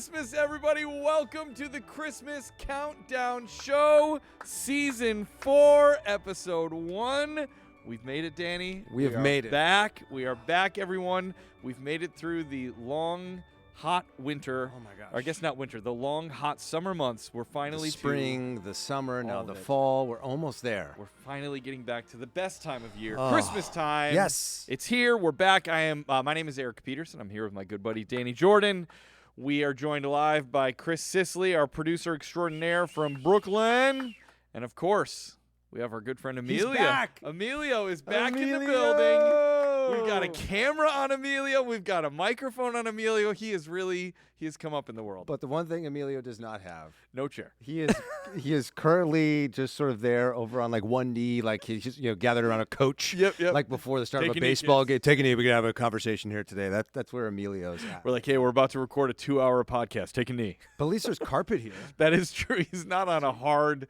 Christmas, everybody. Welcome to the Christmas Countdown Show, Season 4, Episode 1. We've made it, Danny. We have made it. Back. We are back, everyone. We've made it through the long, hot winter. Oh, my gosh. Or I guess not winter, the long, hot summer months. We're finally the spring, the summer, now of the it. fall. We're almost there. We're finally getting back to the best time of year, Christmas time. Yes. It's here. We're back. My name is Eric Peterson. I'm here with my good buddy, Danny Jordan. We are joined live by Chris Sisley, our producer extraordinaire from Brooklyn. And, of course, we have our good friend Emilio. He's back. Emilio is back in the Emilio! building. We've got a camera on Emilio. We've got a microphone on Emilio. He has come up in the world. But the one thing Emilio does not have, No chair. he is currently just sort of there over on like one knee, like he's just gathered around a coach. Yep. Like before the start Take of a a knee, baseball kids. game. Take a knee. We're gonna have a conversation here today. That's where Emilio's at. We're like, hey, we're about to record a 2-hour podcast. Take a knee. But at least there's carpet here. That is true. He's not on a hard,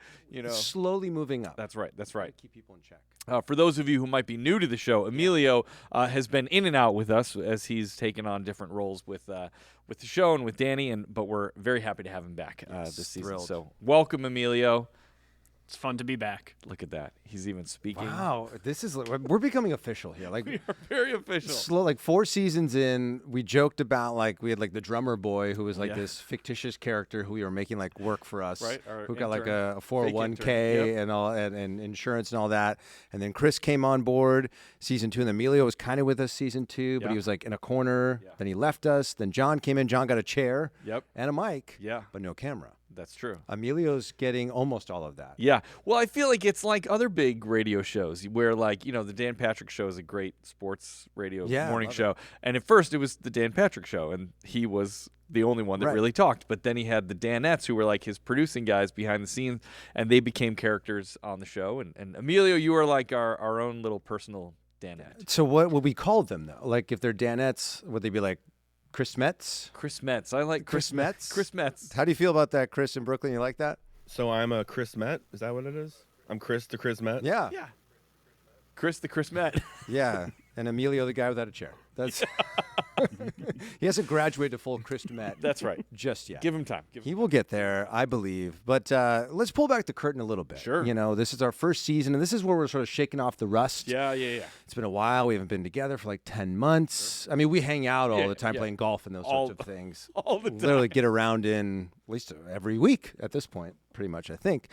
Slowly moving up. That's right. That's right. Keep people in check. For those of you who might be new to the show, Emilio has been in and out with us as he's taken on different roles with the show and with Danny, but we're very happy to have him back this season. Thrilled. So welcome, Emilio. It's fun to be back. Look at that. He's even speaking. Wow, we're becoming official here. Like We are very official. slow, like 4 seasons in, we joked about like we had like the drummer boy who was like Yeah. this fictitious character who we were making like work for us, Right, our who got like intern. a 401k Fake intern. and all and insurance and all that. And then Chris came on board season 2, and Emilio was kind of with us season 2, but Yeah. he was like in a corner. Yeah. Then he left us. Then John came in. John got a chair Yep. and a mic, Yeah, but no camera. that's true. Emilio's getting almost all of that. Yeah. Well, I feel like it's like other big radio shows where, like, the Dan Patrick Show is a great sports radio Yeah, morning love show. And at first it was the Dan Patrick Show, and he was the only one that Right. really talked. But then he had the Danettes, who were like his producing guys behind the scenes, and they became characters on the show. And Emilio, you are like our own little personal Danette. So what would we call them though? Like if they're Danettes, would they be like Chris Metz? Chris Metz. I like Chris Metz? Chris Metz. How do you feel about that, Chris in Brooklyn? You like that? So I'm a Chris Met. Is that what it is? I'm Chris the Chris Met. Yeah. Yeah. Chris the Chris Met. Yeah. And Emilio, the guy without a chair. That's he hasn't graduated to full Chris Met That's right. just yet. Give him time. Give him He will get there, I believe. But let's pull back the curtain a little bit. Sure. This is our first season, and this is where we're sort of shaking off the rust. Yeah. It's been a while. We haven't been together for like 10 months. I mean, we hang out all Yeah, the time yeah. playing golf and those All- sorts of things. All the time. Literally get around in at least every week at this point, pretty much, I think.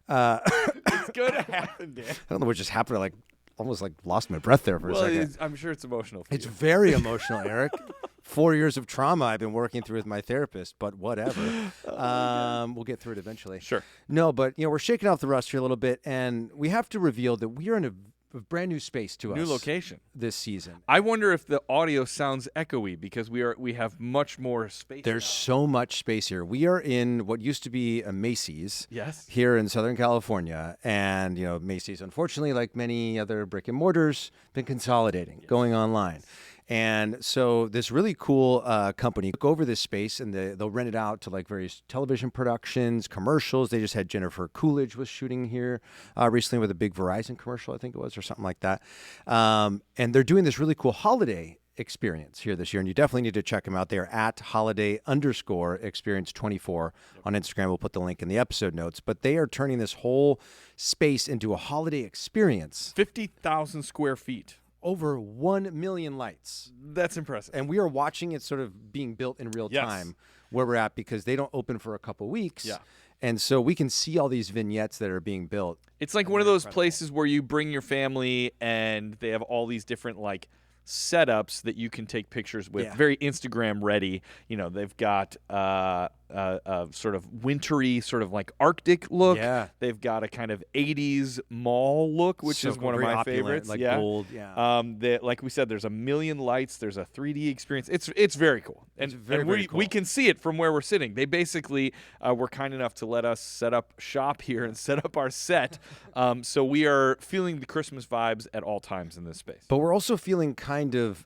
It's going to happen, Dan. I don't know what just happened. I like almost like lost my breath there for a Well, second. I'm sure it's emotional for It's you. very emotional, Eric. 4 years of trauma I've been working through with my therapist, but whatever. We'll get through it eventually. Sure. No, but we're shaking off the rust here a little bit, and we have to reveal that we are in a brand new space to New us location. this season. I wonder if the audio sounds echoey because we have much more space. There's now. so much space here. We are in what used to be a Macy's. Yes. Here in Southern California, and Macy's, unfortunately, like many other brick and mortars, been consolidating, going online. And so this really cool company took over this space, and they'll rent it out to like various television productions, commercials. They just had Jennifer Coolidge was shooting here recently with a big Verizon commercial, I think it was, or something like that. And they're doing this really cool holiday experience here this year, and you definitely need to check them out. They are at holiday_experience24 on Instagram. We'll put the link in the episode notes. But they are turning this whole space into a holiday experience. 50,000 square feet. Over 1 million lights. That's impressive. And we are watching it sort of being built in real Yes. time where we're at, because they don't open for a couple weeks. Yeah. And so we can see all these vignettes that are being built. It's like one of those places where you bring your family and they have all these different like setups that you can take pictures with. Yeah. Very Instagram ready. They've got sort of wintry, sort of like Arctic look. Yeah. They've got a kind of 80s mall look, which So is one of very my opulent, favorites. like yeah. gold. Yeah. Like we said, there's a million lights. There's a 3D experience. It's very cool. And, It's very, and very cool. we can see it from where we're sitting. They basically were kind enough to let us set up shop here and set up our set. So we are feeling the Christmas vibes at all times in this space. But we're also feeling kind of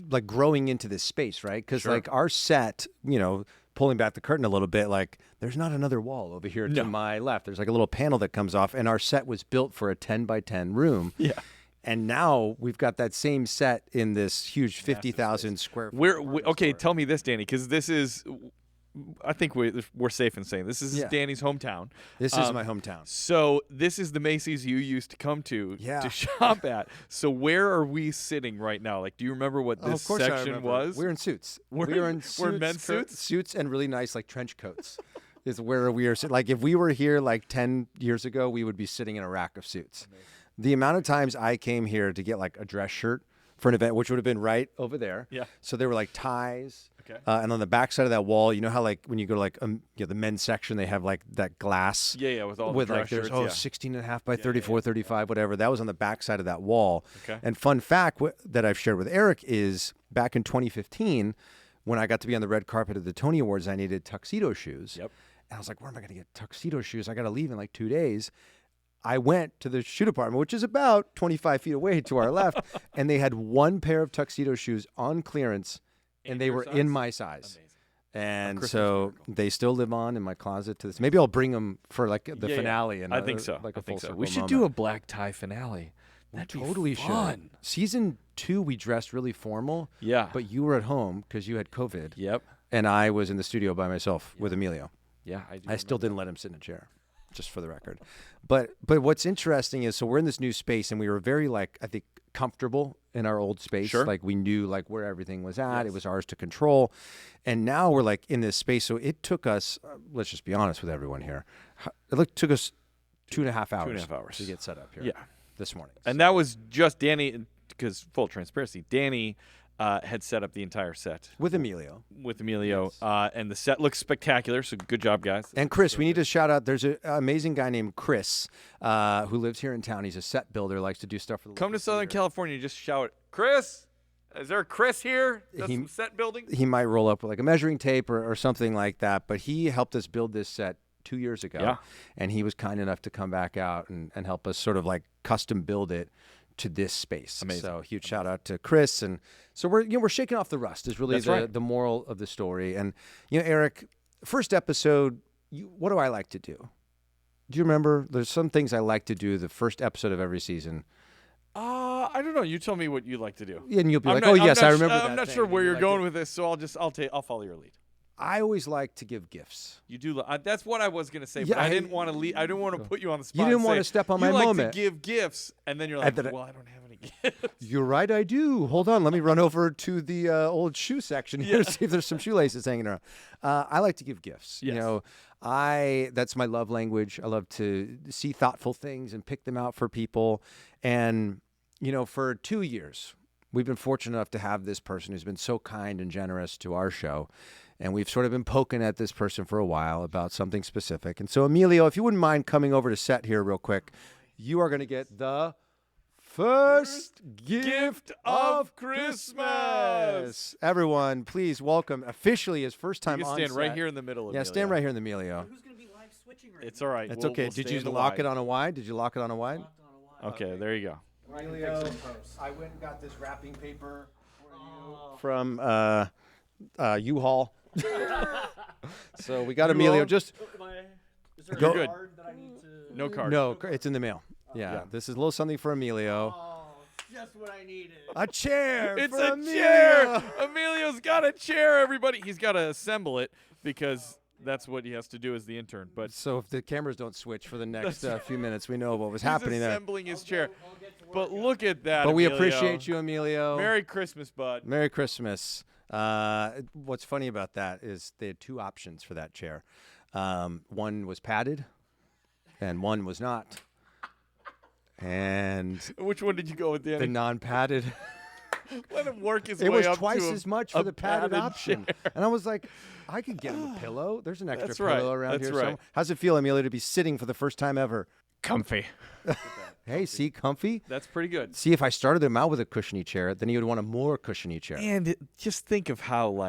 like growing into this space, right? Because Sure. like our set, pulling back the curtain a little bit, like there's not another wall over here No. to my left. There's like a little panel that comes off, and our set was built for a 10 by 10 room. Yeah. And now we've got that same set in this huge 50,000 square foot. Okay, tell me this, Danny, because this is, I think we're safe in saying this is Yeah. Danny's hometown. This is my hometown. So this is the Macy's you used to come to shop at. So where are we sitting right now? Like, do you remember what this of course I section remember. was? We're in suits. We're in men's suits? Suits and really nice like trench coats is where we are. Like if we were here like 10 years ago, we would be sitting in a rack of suits. Amazing. The amount of times I came here to get like a dress shirt for an event, which would have been right over there. Yeah. So there were like ties. Okay. And on the back side of that wall, you know how like when you go to like the men's section, they have like that glass. Yeah, with all with the like dress there's shirts, 16 and a half by 34, 35, whatever. That was on the back side of that wall. Okay. And fun fact that I've shared with Eric is back in 2015, when I got to be on the red carpet of the Tony Awards, I needed tuxedo shoes. Yep. And I was like, where am I going to get tuxedo shoes? I got to leave in like 2 days. I went to the shoe department, which is about 25 feet away to our left, and they had one pair of tuxedo shoes on clearance, and they were in my size. Amazing. And so they still live on in my closet to this. Maybe I'll bring them for like the finale. And I think so. Like a full circle We should moment. do a black tie finale. That'd be Totally fun. should. Season 2, we dressed really formal. Yeah. But you were at home because you had COVID. Yep. And I was in the studio by myself with Emilio. Yeah, I still didn't let him sit in a chair, just for the record. But what's interesting is, so we're in this new space, and we were very, like, I think, comfortable in our old space. Sure. Like, we knew, like, where everything was at. It was ours to control. And now we're, like, in this space. So it took us, let's just be honest with everyone here, took us 2.5 hours. 2.5 hours. To get set up here. Yeah. This morning. And that was just Danny, because full transparency, Danny had set up the entire set with Emilio. And the set looks spectacular, so good job, guys. And Chris, we need to shout out, there's an amazing guy named Chris who lives here in town. He's a set builder, likes to do stuff for the Come to local Southern theater. California, just shout, Chris, is there a Chris here? Does some set building? He might roll up with like a measuring tape or something like that, but he helped us build this set 2 years ago. Yeah. And he was kind enough to come back out and help us sort of like custom build it to this space. Amazing. So huge shout out to Chris. And so we're shaking off the rust is really the moral of the story. And Eric, first episode, what do I like to do? Do you remember? There's some things I like to do the first episode of every season. I don't know. You tell me what you like to do. And you'll be I'm like, not- oh I'm yes, not I su- remember that I'm not thing. sure And where you you're like going it. with this, so I'll follow your lead. I always like to give gifts. You do. That's what I was gonna say, Yeah, but I didn't want to lead. I didn't want to put you on the spot. You didn't and want say, to step on you my like moment. to give gifts, and then you're like, then well, I don't have any gifts. You're right, I do. Hold on, let me run over to the old shoe section here to see if there's some shoelaces hanging around. I like to give gifts. Yes. That's my love language. I love to see thoughtful things and pick them out for people. And for 2 years, we've been fortunate enough to have this person who's been so kind and generous to our show. And we've sort of been poking at this person for a while about something specific. And so, Emilio, if you wouldn't mind coming over to set here real quick, you are going to get the first gift of Christmas. Everyone, please welcome officially his first time You on can stand right set. here in the middle. Yeah, stand right here in the Emilio. Who's going to be live switching right It's all right. That's We'll- okay. we'll Did stay you in the lock wide. it on a wide? Did you lock it on a wide? now? On a while. Okay, there you go. Emilio, I went and got this wrapping paper for you from U-Haul. So we got Emilio. Just Is there Go- a Good. card that I need to... No card. no, it's in the mail. Yeah, this is a little something for Emilio. Oh, just what I needed. A chair. It's for a Emilio. chair. Emilio's got a chair. Everybody, he's got to assemble it because that's what he has to do as the intern. But So if the cameras don't switch for the next few minutes, we know what was he's happening there. assembling his chair. But look at that. But we Emilio. appreciate you, Emilio. Merry Christmas, bud. Merry Christmas. What's funny about that is they had two options for that chair. One was padded, and one was not. And Which one did you go with, the Danny? non-padded, Let him work his it way was up twice to as much a for the padded padded option. chair. And I was like, I could get him a pillow. There's an extra That's pillow right. around That's here. right. somewhere. How's it feel, Emilio, to be sitting for the first time ever? Comfy. Hey, see, comfy? That's pretty good. See, if I started him out with a cushiony chair, then he would want a more cushiony chair. And just think of how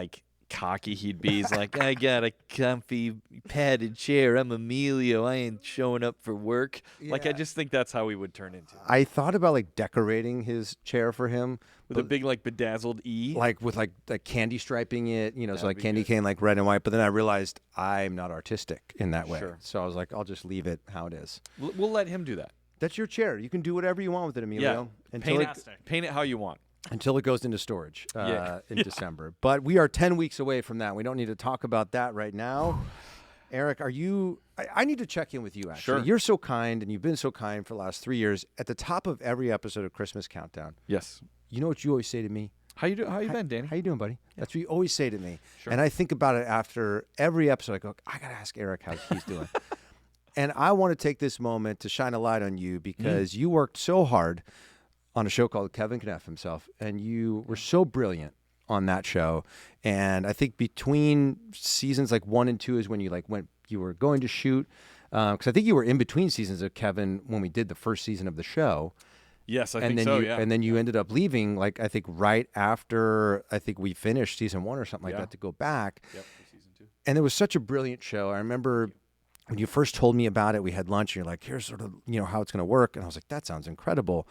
cocky he'd be. He's like, I got a comfy padded chair. I'm Emilio. I ain't showing up for work. I Yeah. just think that's how he would turn into. I thought about decorating his chair for him With a big bedazzled E. with candy striping it, so That'd be candy good. cane red and white. But then I realized I'm not artistic in that way, Sure. so I was like, I'll just leave it how it is. We'll let him do that. That's your chair. You can do whatever you want with it, Emilio. Until Paint it how you want. until it goes into storage Yeah. in December. But we are 10 weeks away from that. We don't need to talk about that right now. Eric, are you – I need to check in with you, actually. Sure. You're so kind, and you've been so kind for the last 3 years. At the top of every episode of Christmas Countdown, Yes. you know what you always say to me? How you been, Danny? How you doing, buddy? That's what you always say to me. Sure. And I think about it after every episode. I go, I got to ask Eric how he's doing. And I want to take this moment to shine a light on you because you worked so hard on a show called Kevin Can F Himself, and you were so brilliant on that show. And I think between seasons like 1 and 2 is when you were going to shoot. Because I think you were in between seasons of Kevin when we did the first season of the show. Yes, I and think then so, you, yeah. And then you ended up leaving, I think right after we finished season 1 or something like Yeah. that to go back. Yep, for season 2. And it was such a brilliant show. I remember when you first told me about it, we had lunch and you're like, here's sort of, how it's going to work. And I was like, that sounds incredible.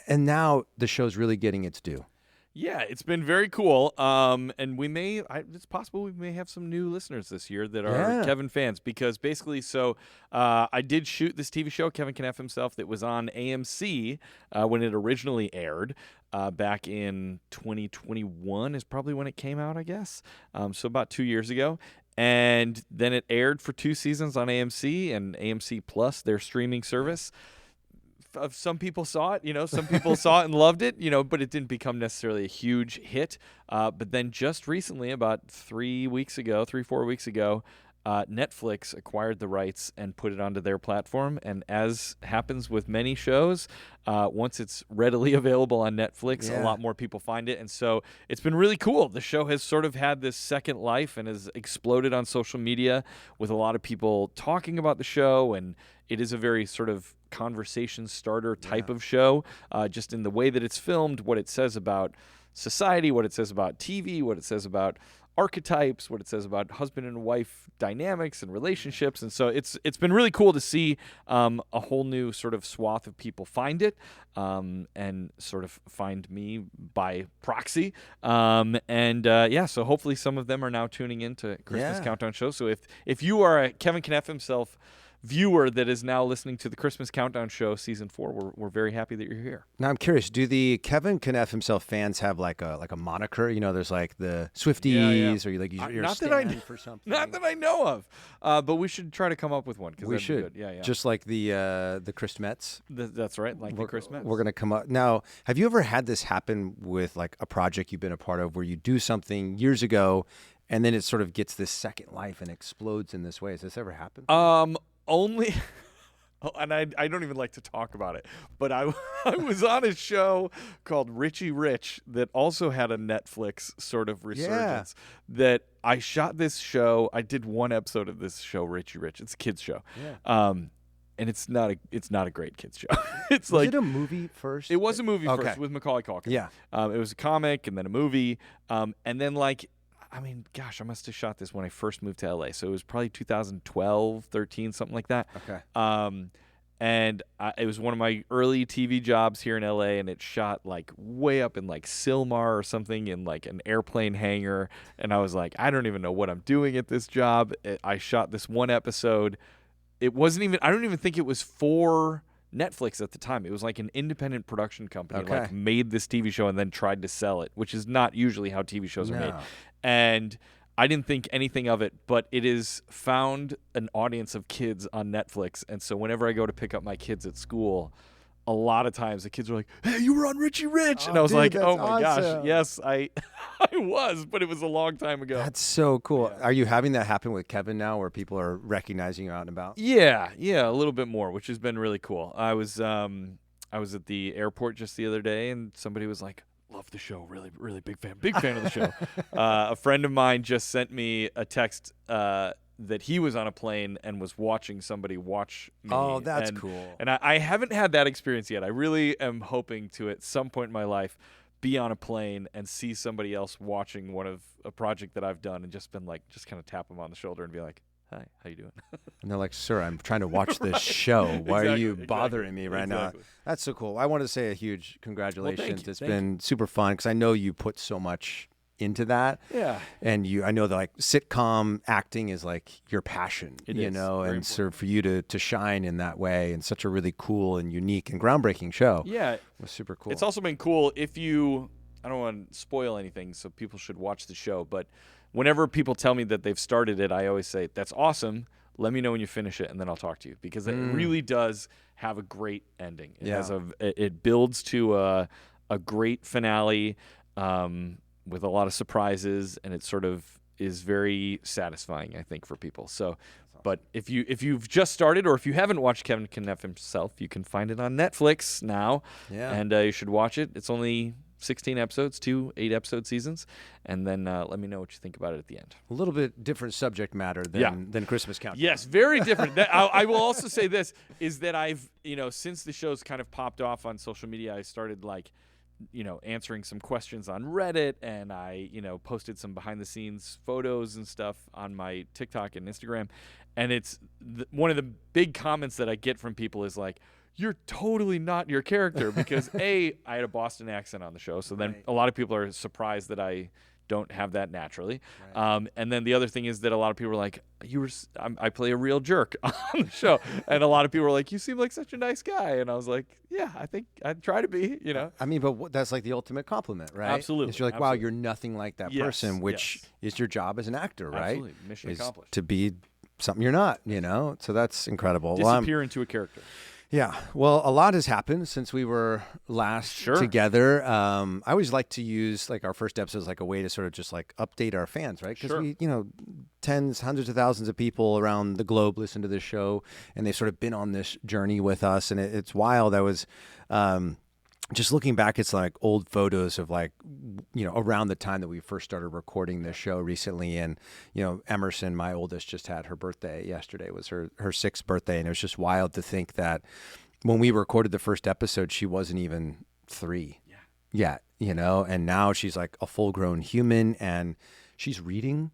And now the show's really getting its due. Yeah, it's been very cool. And it's possible we may have some new listeners this year that are Kevin fans because basically, I did shoot this TV show, Kevin Can F Himself, that was on AMC when it originally aired back in 2021 is probably when it came out, I guess. So about 2 years ago. And then it aired for 2 seasons on AMC and AMC Plus, their streaming service. Some people saw it, some people saw it and loved it, but it didn't become necessarily a huge hit. But then just recently, about 4 weeks ago, Netflix acquired the rights and put it onto their platform. And as happens with many shows, once it's readily available on Netflix, a lot more people find it. And so it's been really cool. The show has sort of had this second life and has exploded on social media with a lot of people talking about the show. And it is a very sort of conversation starter type of show, just in the way that it's filmed, what it says about society, what it says about TV, what it says about archetypes, what it says about husband and wife dynamics and relationships. And so it's been really cool to see a whole new sort of swath of people find it and sort of find me by proxy. So hopefully some of them are now tuning into Christmas Countdown show. So if you are a Kevin Can F Himself viewer that is now listening to the Christmas Countdown show season 4, we're very happy that you're here. Now I'm curious, do the Kevin Can F Himself fans have like a moniker? There's like the Swifties or you're not stand that I for something. Not that I know of, but we should try to come up with one. We should. Be good. Yeah. Just like the Chris Metz. That's right, like the Chris Metz. We're going to come up. Now, have you ever had this happen with like a project you've been a part of where you do something years ago and then it sort of gets this second life and explodes in this way? Has this ever happened? Only, and I don't even like to talk about it, but I was on a show called Richie Rich that also had a Netflix sort of resurgence. That I shot this show. I did 1 episode of this show, Richie Rich. It's a kids show, and it's not a great kids show. It's was like it a movie first? It was a movie first with Macaulay Culkin. Yeah, it was a comic and then a movie, and then I must have shot this when I first moved to LA. So it was probably 2012, 13, something like that. Okay. It was one of my early TV jobs here in LA, and it shot like way up in like Sylmar or something in like an airplane hangar. And I was like, I don't even know what I'm doing at this job. I shot this 1 episode. I don't even think it was for Netflix at the time. It was like an independent production company made this TV show and then tried to sell it, which is not usually how TV shows are made. And I didn't think anything of it, but it has found an audience of kids on Netflix. And so whenever I go to pick up my kids at school, a lot of times the kids are like, "Hey, you were on Richie Rich." And I was like, "Oh my gosh, yes, I was, but it was a long time ago." That's so cool. Yeah. Are you having that happen with Kevin now where people are recognizing you out and about? Yeah, a little bit more, which has been really cool. I was at the airport just the other day and somebody was like, "Love the show, really, really big fan of the show." A friend of mine just sent me a text that he was on a plane and was watching somebody watch me. Oh, that's cool. And I haven't had that experience yet. I really am hoping to, at some point in my life, be on a plane and see somebody else watching a project that I've done and just kind of tap them on the shoulder and be like, "Hi, how you doing?" And they're like, "Sir, I'm trying to watch this show. Why are you bothering me right now?" That's so cool. I want to say a huge congratulations. Well, thank you. It's been super fun because I know you put so much into that. Yeah. And I know that like sitcom acting is like your passion, It you is. know, Very and so for you to shine in that way and such a really cool and unique and groundbreaking show Yeah. was super cool. It's also been cool if you, I don't want to spoil anything, so people should watch the show, but whenever people tell me that they've started it, I always say, that's awesome. Let me know when you finish it, and then I'll talk to you, because it really does have a great ending. It builds to a great finale with a lot of surprises, and it sort of is very satisfying, I think, for people. So, but if you've just started, or if you haven't watched Kevin Kneff himself, you can find it on Netflix now, and you should watch it. It's only 16 episodes, 2 8-episode seasons, and then let me know what you think about it at the end. a little bit different subject matter than Christmas Countdown. Yes, very different. I will also say this, is that I've, since the show's kind of popped off on social media, I started answering some questions on Reddit, and I, posted some behind the scenes photos and stuff on my TikTok and Instagram. And it's one of the big comments that I get from people is like, you're totally not your character, because I had a Boston accent on the show. So then a lot of people are surprised that I don't have that naturally. Right. And then the other thing is that a lot of people are like, I play a real jerk on the show. And a lot of people are like, you seem like such a nice guy. And I was like, yeah, I think I try to be, I mean, but that's like the ultimate compliment, right? Absolutely. It's you're like, wow, you're nothing like that person, which yes. is your job as an actor, right? Absolutely. Mission accomplished. To be something you're not, So that's incredible. Disappear into a character. Yeah. Well, a lot has happened since we were last together. I always like to use like our first episode as like a way to sort of just like update our fans, right? Because we, tens, hundreds of thousands of people around the globe listen to this show, and they've sort of been on this journey with us, and it's wild. I was just looking back, it's like old photos of like, around the time that we first started recording this show recently. And, Emerson, my oldest, just had her birthday yesterday. It was her 6th birthday. And it was just wild to think that when we recorded the first episode, she wasn't even 3 yet, and now she's like a full grown human, and she's reading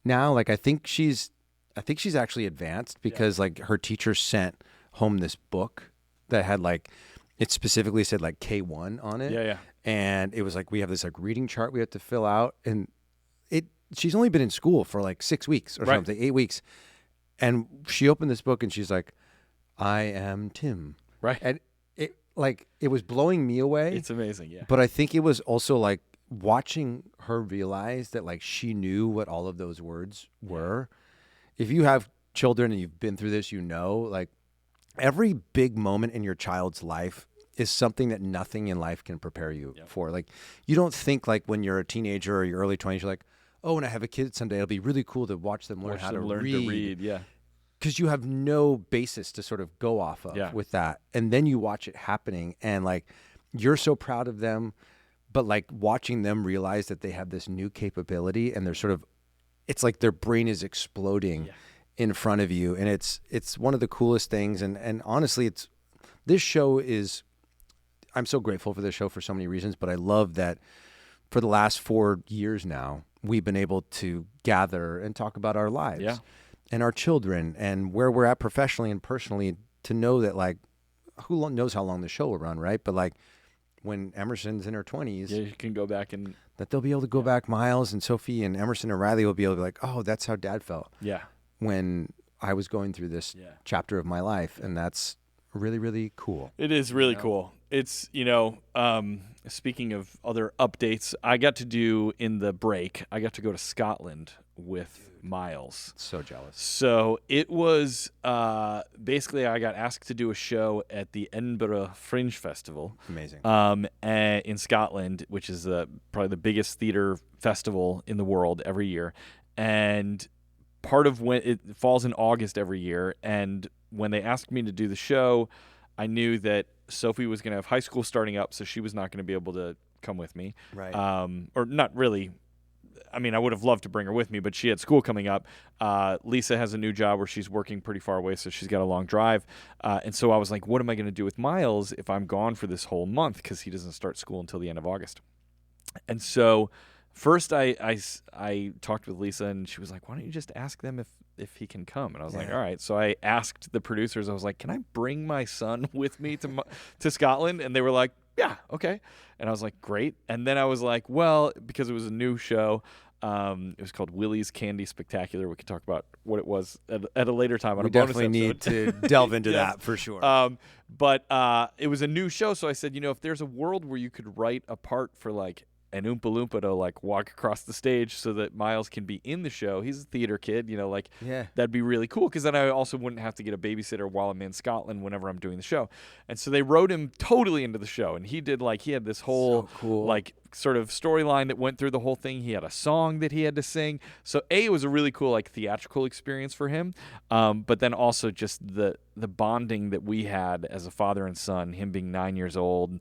now. Like, I think she's actually advanced, because like her teacher sent home this book that had like, it specifically said like K1 on it. Yeah. And it was like, we have this like reading chart we have to fill out. And she's only been in school for like 6 weeks or something, 8 weeks. And she opened this book and she's like, I am Tim. Right. And it was blowing me away. It's amazing. Yeah. But I think it was also like watching her realize that like she knew what all of those words were. If you have children and you've been through this, like, every big moment in your child's life is something that nothing in life can prepare you for. Like, you don't think like when you're a teenager or your early 20s, you're like, oh, when I have a kid someday, it'll be really cool to watch them learn how to read. Yeah. Because you have no basis to sort of go off of with that. And then you watch it happening, and like, you're so proud of them, but like watching them realize that they have this new capability, and they're sort of, it's like their brain is exploding in front of you. And it's one of the coolest things. And honestly, this show is, I'm so grateful for this show for so many reasons, but I love that for the last 4 years now, we've been able to gather and talk about our lives and our children and where we're at professionally and personally, to know that like, who knows how long the show will run, right? But like, when Emerson's in her 20s, you can go back and that they'll be able to go back. Miles and Sophie and Emerson and Riley will be able to be like, oh, that's how Dad felt. Yeah. When I was going through this chapter of my life. And that's really, really cool. It is really cool. It's, speaking of other updates, I got to do in the break, I got to go to Scotland with Miles. So jealous. So it was basically, I got asked to do a show at the Edinburgh Fringe Festival. Amazing. In Scotland, which is probably the biggest theater festival in the world every year. And part of when it falls in August every year. And when they asked me to do the show, I knew that Sophie was going to have high school starting up, so she was not going to be able to come with me. Right. Or not really. I mean, I would have loved to bring her with me, but she had school coming up. Lisa has a new job where she's working pretty far away, so she's got a long drive. And so I was like, what am I going to do with Miles if I'm gone for this whole month? Because he doesn't start school until the end of August. And so first I talked with Lisa, and she was like, why don't you just ask them if he can come? And I was like, all right. So I asked the producers, I was like, can I bring my son with me to Scotland? And they were like, yeah, okay. And I was like, great. And then I was like, well, because it was a new show, it was called Willie's Candy Spectacular. We could talk about what it was at a later time on We a bonus definitely need episode. to delve into Yes. that for sure. But it was a new show, so I said, if there's a world where you could write a part for like an Oompa Loompa to like walk across the stage so that Miles can be in the show. He's a theater kid, like Yeah. that'd be really cool because then I also wouldn't have to get a babysitter while I'm in Scotland whenever I'm doing the show. And so they wrote him totally into the show, and he had this whole So cool. like sort of storyline that went through the whole thing. He had a song that he had to sing. So it was a really cool like theatrical experience for him. But then also just the bonding that we had as a father and son, him being 9 years old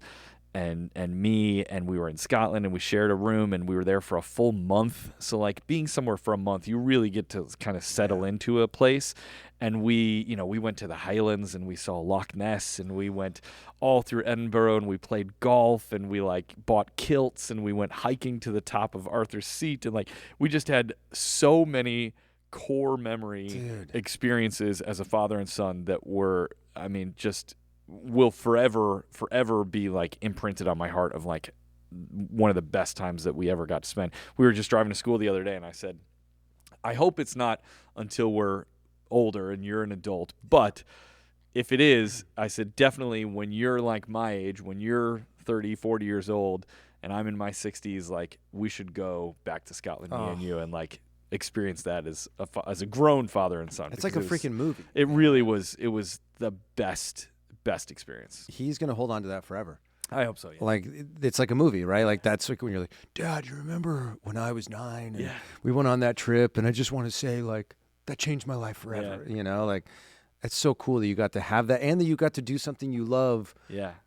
and me, and we were in Scotland and we shared a room and we were there for a full month. So like being somewhere for a month, you really get to kind of settle into a place. And we went to the Highlands and we saw Loch Ness and we went all through Edinburgh and we played golf and we like bought kilts and we went hiking to the top of Arthur's Seat, and like we just had so many core memory experiences as a father and son that were, just will forever be like imprinted on my heart of like one of the best times that we ever got to spend. We were just driving to school the other day and I said, I hope it's not until we're older and you're an adult, but if it is, I said, definitely when you're like my age, when you're 30, 40 years old and I'm in my 60s, like we should go back to Scotland, me and you, and like experience that as a grown father and son. It's like a freaking movie. It really was. It was the best experience. He's going to hold on to that forever. I hope so, yeah. Like, it's like a movie, right? Like, that's like when you're like, Dad, you remember when I was 9 and Yeah. we went on that trip, and I just want to say, like, that changed my life forever. Like, it's so cool that you got to have that, and that you got to do something you love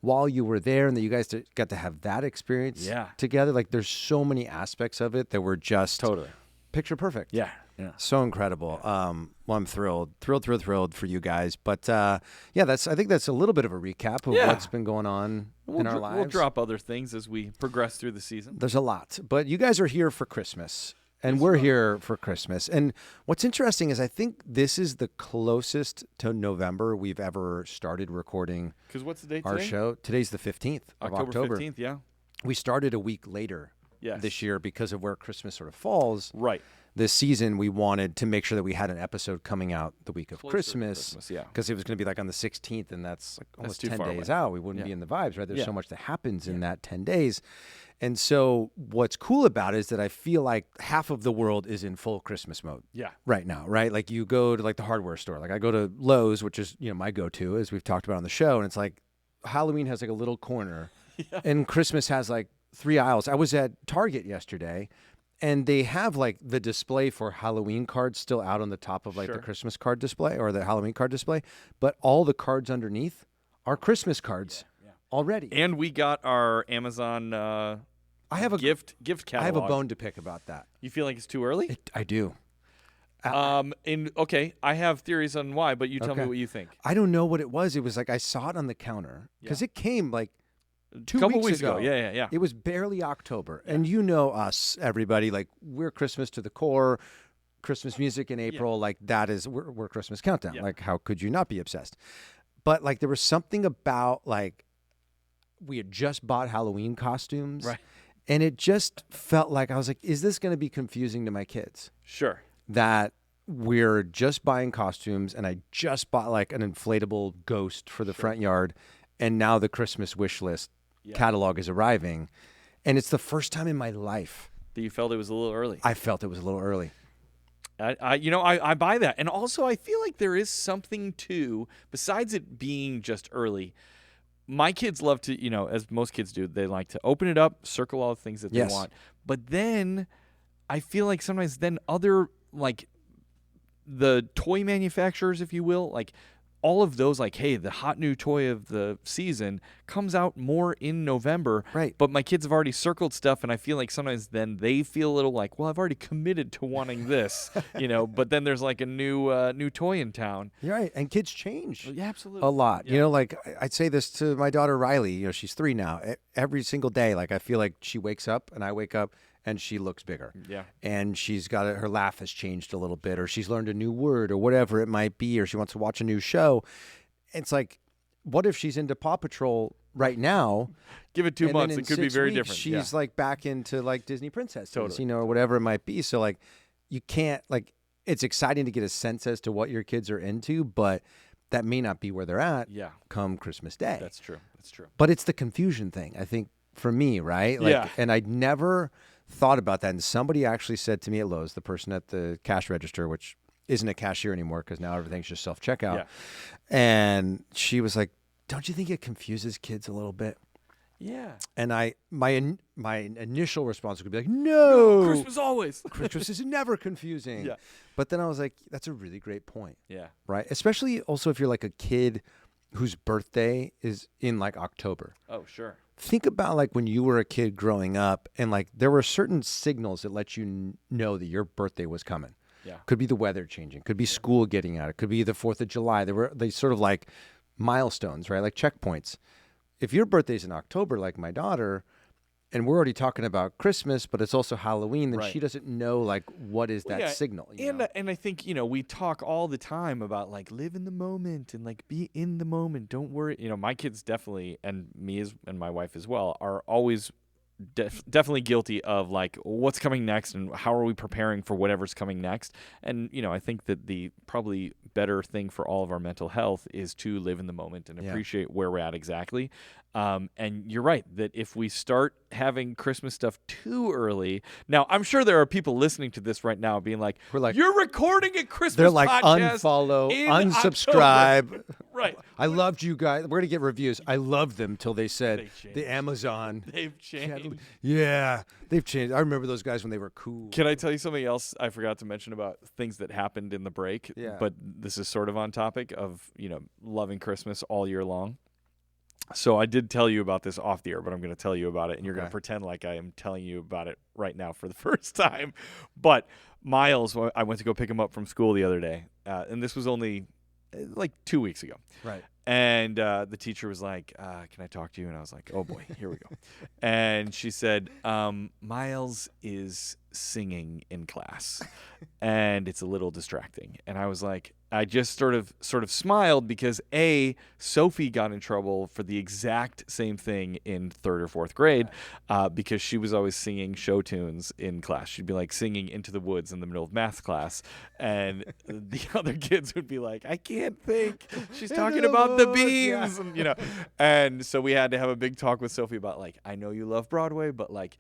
while you were there, and that you guys got to have that experience together. Like, there's so many aspects of it that were just totally picture perfect. Yeah. So incredible. Well, I'm thrilled for you guys. But I think that's a little bit of a recap of what's been going on in our lives. We'll drop other things as we progress through the season. There's a lot, but you guys are here for Christmas, and we're here for Christmas. And what's interesting is I think this is the closest to November we've ever started recording. Because what's the date our today? show? Today's the 15th of October. 15th, yeah. We started a week later this year because of where Christmas sort of falls. Right. This season, we wanted to make sure that we had an episode coming out the week of Christmas, because it was going to be like on the 16th, and that's like almost 10 days out. We wouldn't be in the vibes, right? There's so much that happens in that 10 days. And so what's cool about it is that I feel like half of the world is in full Christmas mode right now, right? Like you go to like the hardware store. Like I go to Lowe's, which is, my go-to, as we've talked about on the show, and it's like Halloween has like a little corner, and Christmas has like 3 aisles. I was at Target yesterday, and they have like the display for Halloween cards still out on the top of like the Christmas card display or the Halloween card display, but all the cards underneath are Christmas cards already. And we got our Amazon I have a gift catalog. I have a bone to pick about that. You feel like it's too early? I do. I have theories on why, but you tell me what you think. I don't know what it was. It was like I saw it on the counter because it came like 2 couple weeks ago. Yeah. It was barely October. And you know us, everybody, like we're Christmas to the core, Christmas music in April, like that is, we're Christmas countdown. Like how could you not be obsessed? But like there was something about like we had just bought Halloween costumes. Right. And it just felt like, I was like, is this going to be confusing to my kids? Sure. That we're just buying costumes and I just bought like an inflatable ghost for the front yard. And now the Christmas wish list catalog is arriving. And it's the first time in my life that you felt it was a little early. I felt it was a little early. I buy that. And also I feel like there is something too, besides it being just early. My kids love to, as most kids do, they like to open it up, circle all the things that they want. But then I feel like sometimes then other, like the toy manufacturers, if you will, like all of those, like, hey, the hot new toy of the season comes out more in November. Right. But my kids have already circled stuff, and I feel like sometimes then they feel a little like, well, I've already committed to wanting this, but then there's like a new toy in town. You're right. And kids change absolutely. a lot. Yeah. Like I'd say this to my daughter, Riley, she's 3 now. Every single day, like I feel like she wakes up and I wake up and she looks bigger. Yeah. And she's got her laugh has changed a little bit, or she's learned a new word or whatever it might be, or she wants to watch a new show. It's like, what if she's into Paw Patrol right now. Give it 2 And then months, in it could be 6 very weeks, different. She's like back into like Disney princesses, Totally. or whatever it might be. So like, you can't like. It's exciting to get a sense as to what your kids are into, but that may not be where they're at. Yeah, Come Christmas Day. that's true. That's true. But it's the confusion thing, I think, for me, right? Like, Yeah. And I'd never thought about that. And somebody actually said to me at Lowe's, the person at the cash register, which isn't a cashier anymore because now everything's just self-checkout. Yeah. And she was like, don't you think it confuses kids a little bit? Yeah. And my initial response would be like, no, Christmas always. Christmas is never confusing. Yeah. But then I was like, that's a really great point. Yeah. Right? Especially also if you're like a kid whose birthday is in like October. Oh, sure. Think about like when you were a kid growing up and like there were certain signals that let you know that your birthday was coming. Yeah. Could be the weather changing, could be school getting out, it could be the 4th of July. There were they sort of like milestones, right? Like checkpoints. If your birthday's in October, like my daughter, and we're already talking about Christmas, but it's also Halloween, then Right. she doesn't know like what is that Yeah, signal. You And know? and I think we talk all the time about like live in the moment and like be in the moment. Don't worry. My kids definitely, and me and my wife as well, are always definitely guilty of like what's coming next and how are we preparing for whatever's coming next. And I think that the probably better thing for all of our mental health is to live in the moment and Yeah. appreciate where we're at exactly. And you're right that if we start having Christmas stuff too early, now I'm sure there are people listening to this right now being like, We're like, "You're recording a Christmas they're like podcast unfollow, in unsubscribe. Right. I loved you guys. We're gonna get reviews. I loved them till they said They changed. the Amazon. They've changed." Yeah, they've changed. I remember those guys when they were cool. Can I tell you something else I forgot to mention about things that happened in the break? Yeah. But this is sort of on topic of, loving Christmas all year long. So I did tell you about this off the air, but I'm going to tell you about it, and you're going to Okay. pretend like I am telling you about it right now for the first time. But Miles, I went to go pick him up from school the other day, and this was only like 2 weeks ago. Right. And the teacher was like, "Can I talk to you?" And I was like, "Oh boy, here we go." And she said, "Miles is singing in class, and it's a little distracting." And I was like, I just sort of smiled because Sophie got in trouble for the exact same thing in 3rd or 4th grade, because she was always singing show tunes in class. She'd be like singing Into the Woods in the middle of math class, and the other kids would be like, "I can't think. She's talking about the beams," and And so we had to have a big talk with Sophie about like, I know you love Broadway, but like,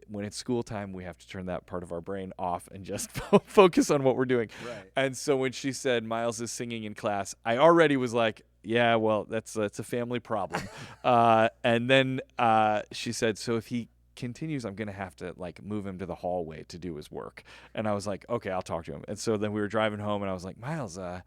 when it's school time, we have to turn that part of our brain off and just focus on what we're doing. Right. And so when she said Miles is singing in class, I already was like, yeah, well, that's a family problem. And then she said, so if he continues, I'm going to have to like move him to the hallway to do his work. And I was like, okay, I'll talk to him. And so then we were driving home and I was like, Miles, the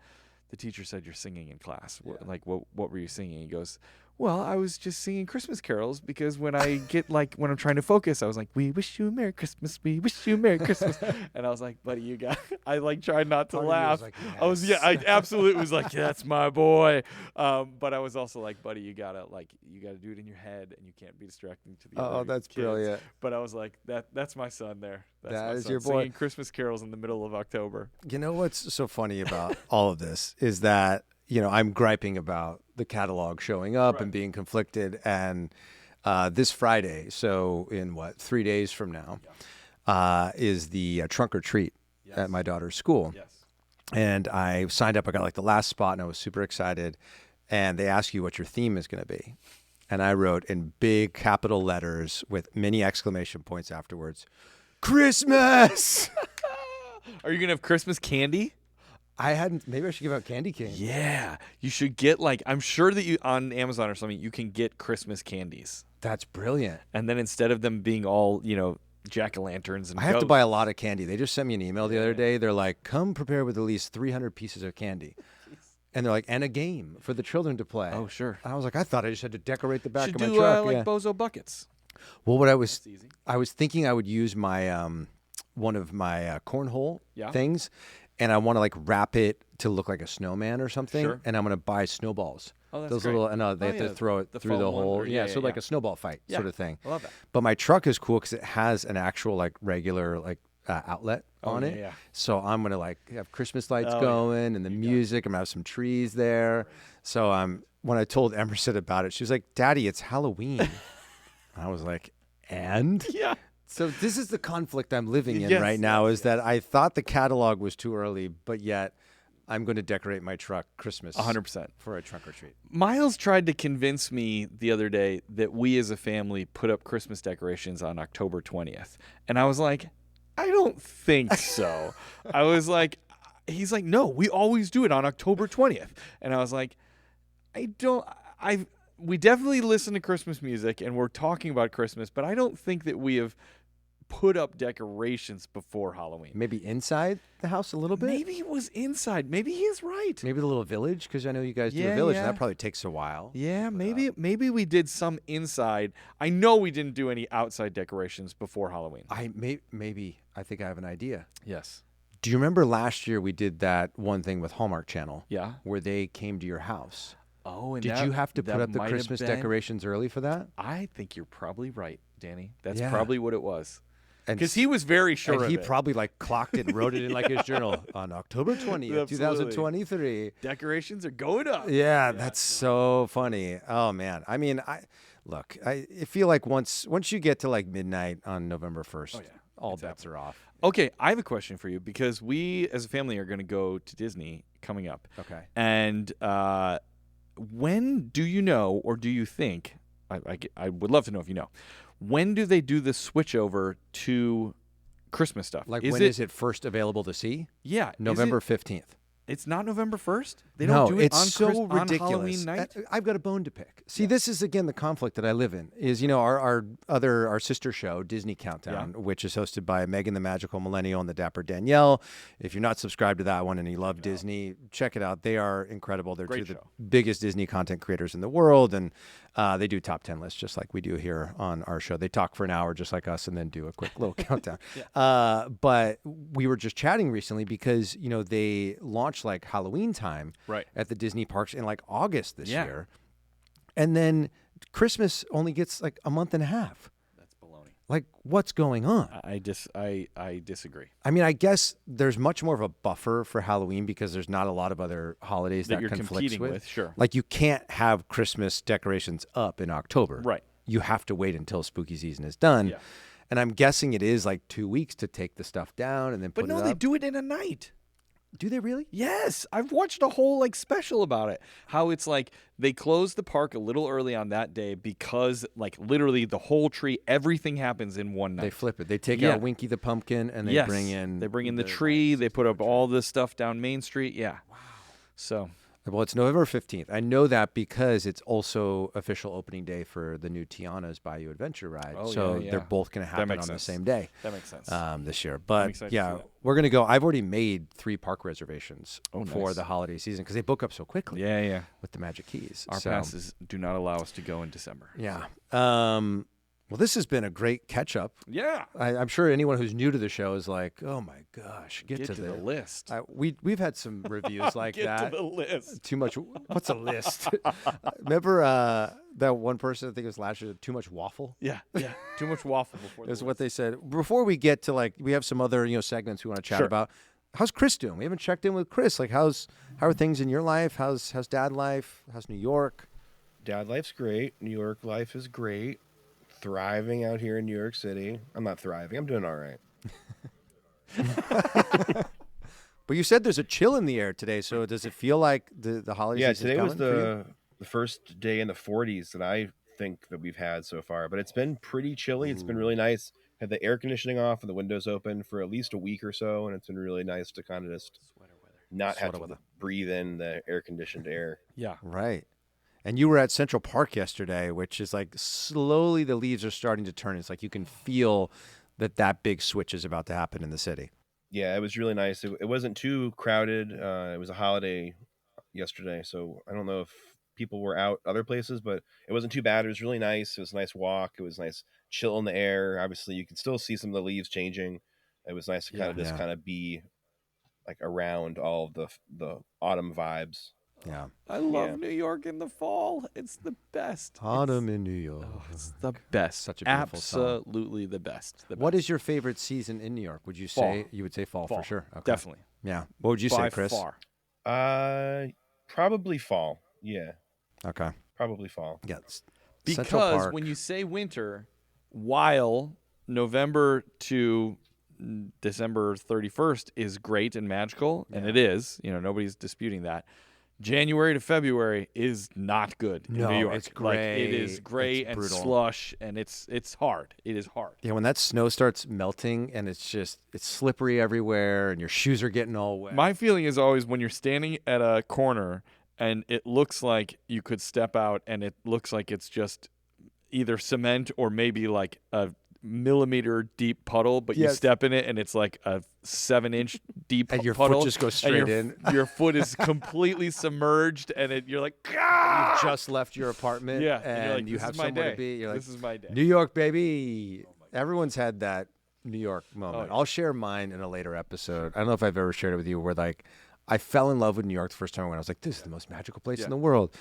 teacher said you're singing in class. Yeah. Like, what were you singing? He goes, well, I was just singing Christmas carols because when I get like, when I'm trying to focus, I was like, we wish you a Merry Christmas. We wish you a Merry Christmas. And I was like, buddy, I like tried not to Part of you laugh. was like, yes. I absolutely was like, yeah, that's my boy. But I was also like, buddy, you gotta do it in your head and you can't be distracting to the other Oh, that's kids. brilliant. But I was like, that's my son there. That's That my is son, your boy. singing Christmas carols in the middle of October. You know what's so funny about all of this is that, I'm griping about the catalog showing up Right. and being conflicted. And this Friday, so in 3 days from now, is the trunk or treat at my daughter's school. Yes. And I signed up. I got like the last spot and I was super excited. And they ask you what your theme is going to be. And I wrote in big capital letters with many exclamation points afterwards, Christmas! Are you gonna have Christmas candy? Maybe I should give out candy cane. Yeah, you should get like, I'm sure that you on Amazon or something you can get Christmas candies, That's brilliant. and then instead of them being all jack-o'-lanterns and I have to ghosts- buy a lot of candy. They just sent me an email the other day. They're like, come prepare with at least 300 pieces of candy. And they're like, and a game for the children to play. Oh sure, And I was like, I thought I just had to decorate the back should of my do truck. like yeah. bozo buckets. Well, what That's easy. I was thinking I would use my one of my cornhole Yeah. things, and I want to like wrap it to look like a snowman or something. Sure. And I'm gonna buy snowballs. Oh, that's Those great. little, and they Oh, have yeah, to throw it the through the foam one, hole. or- yeah, so yeah, like yeah. a snowball fight Yeah. sort of thing. I love that. But my truck is cool because it has an actual like regular like outlet on yeah, it. yeah. So I'm gonna like have Christmas lights Oh, yeah. going and the music. I'm gonna have some trees there. So when I told Emerson about it, she was like, "Daddy, it's Halloween." And I was like, "And?" Yeah. So this is the conflict I'm living in Yes, right now, yes, is that I thought the catalog was too early, but yet I'm going to decorate my truck Christmas 100%. for a trunk or treat. Miles tried to convince me the other day that we as a family put up Christmas decorations on October 20th. And I was like, I don't think so. I was like, he's like, no, we always do it on October 20th. And I was like, we definitely listen to Christmas music and we're talking about Christmas, but I don't think that we have put up decorations before Halloween. Maybe inside the house a little bit? Maybe it was inside. Maybe he is right. Maybe the little village, because I know you guys do Yeah, a village, yeah. and that probably takes a while. Yeah, maybe we did some inside. I know we didn't do any outside decorations before Halloween. Maybe I think I have an idea. Yes. Do you remember last year we did that one thing with Hallmark Channel? Yeah. Where they came to your house. Oh, and Did you have to put up the Christmas decorations early for that? I think you're probably right, Danny. That's Yeah. probably what it was. And Because he was very sure and of he it. probably like clocked it and wrote it in like his journal on October 20th, Absolutely. 2023. Decorations are going up. Yeah, that's so funny. Oh man. I mean, I feel like once you get to like midnight on November 1st, all It's bets are off. Okay, I have a question for you because we as a family are going to go to Disney coming up. Okay. And when do you know, or do you think, I would love to know if you know, when do they do the switch over to Christmas stuff? Like when is it first available to see? Yeah. November 15th. It's not November 1st? They No, don't do it it's on so on ridiculous. Halloween night? I've got a bone to pick. See, this is again the conflict that I live in. Is our sister show Disney Countdown, which is hosted by Megan the Magical Millennial and the Dapper Danielle. If you're not subscribed to that one and you love Disney, check it out. They are incredible. They're Great two of show. the biggest Disney content creators in the world, and they do top 10 lists just like we do here on our show. They talk for an hour just like us and then do a quick little countdown. But we were just chatting recently because they launched like Halloween time at the Disney parks in like August this year. And then Christmas only gets like a month and a half. That's baloney. Like, what's going on? I disagree. I mean, I guess there's much more of a buffer for Halloween because there's not a lot of other holidays that you're conflicts competing with. with, sure. Like, you can't have Christmas decorations up in October. Right. You have to wait until spooky season is done. Yeah. And I'm guessing it is like 2 weeks to take the stuff down and then put But no, it they up. do it in a night. Do they really? Yes, I've watched a whole like special about it. How it's like they close the park a little early on that day because like literally the whole tree, everything happens in one night. They flip it. They take Yeah. out Winky the Pumpkin and they bring in the tree. They put up all this stuff down Main Street. Yeah. Wow. So Well, it's November 15th. I know that because it's also official opening day for the new Tiana's Bayou Adventure ride. Oh, so yeah, yeah. they're both going to happen on makes the sense. same day that makes sense. this year. I'm But excited to yeah, see that. we're going to go. I've already made 3 park reservations Oh, for nice. the holiday season because they book up so quickly yeah. with the Magic Keys. Our So, passes do not allow us to go in December. Yeah. Well, this has been a great catch up. Yeah. I'm sure anyone who's new to the show is like, oh my gosh, get to the list. We've had some reviews like Get that. to the list. Too much. What's a list? Remember that one person, I think it was last year, too much waffle? Yeah. Too much waffle before the Is list. what they said. Before we get to we have some other segments we want to chat Sure. about. How's Chris doing? We haven't checked in with Chris. Like, how are things in your life? How's dad life? How's New York? Dad life's great. New York life is great. Thriving out here in New York City. I'm not thriving. I'm doing all right. But you said there's a chill in the air today. So does it feel like the holiday Yeah, season's today was coming for you? the first day in the 40s that I think that we've had so far. But it's been pretty chilly. It's been really nice. Had the air conditioning off and the windows open for at least a week or so, and it's been really nice to kind of just not have Sweater to weather. breathe in the air conditioned air. Yeah. Right. And you were at Central Park yesterday, which is like slowly the leaves are starting to turn. It's like you can feel that big switch is about to happen in the city. Yeah, it was really nice. It wasn't too crowded. It was a holiday yesterday, so I don't know if people were out other places, but it wasn't too bad. It was really nice. It was a nice walk. It was nice chill in the air. Obviously, you could still see some of the leaves changing. It was nice to kind of be like around all of the autumn vibes. Yeah. I love New York in the fall. It's the best. Autumn in New York. It's the best. Such a beautiful song. Absolutely the best. What is your favorite season in New York? Would you say Fall. you would say fall for sure? Okay. Definitely. Yeah. What would you By say, Chris? far. Probably fall. Yeah. Okay. Probably fall. Yeah. Central Because Park. when you say winter, while November to December 31st is great and magical, and it is, nobody's disputing that. January to February is not good in No, New York. it's Like, it is gray. gray It's and brutal. slush, and it's hard. It is hard. Yeah, when that snow starts melting and it's slippery everywhere and your shoes are getting all wet. My feeling is always when you're standing at a corner and it looks like you could step out and it looks like it's just either cement or maybe like a millimeter deep puddle, but you Yes. step in it and it's like a 7-inch deep And your puddle. foot just goes and straight your, in. Your foot is completely submerged and you're like, "Ah!" You just left your apartment Yeah, and you're like, you "This have is my somewhere day. to be. You're like, This is my day." New York, baby. Everyone's had that New York moment. yeah. I'll share mine in a later episode. I don't know if I've ever shared it with you where like I fell in love with New York the first time when I was like, this is the most magical place in the world.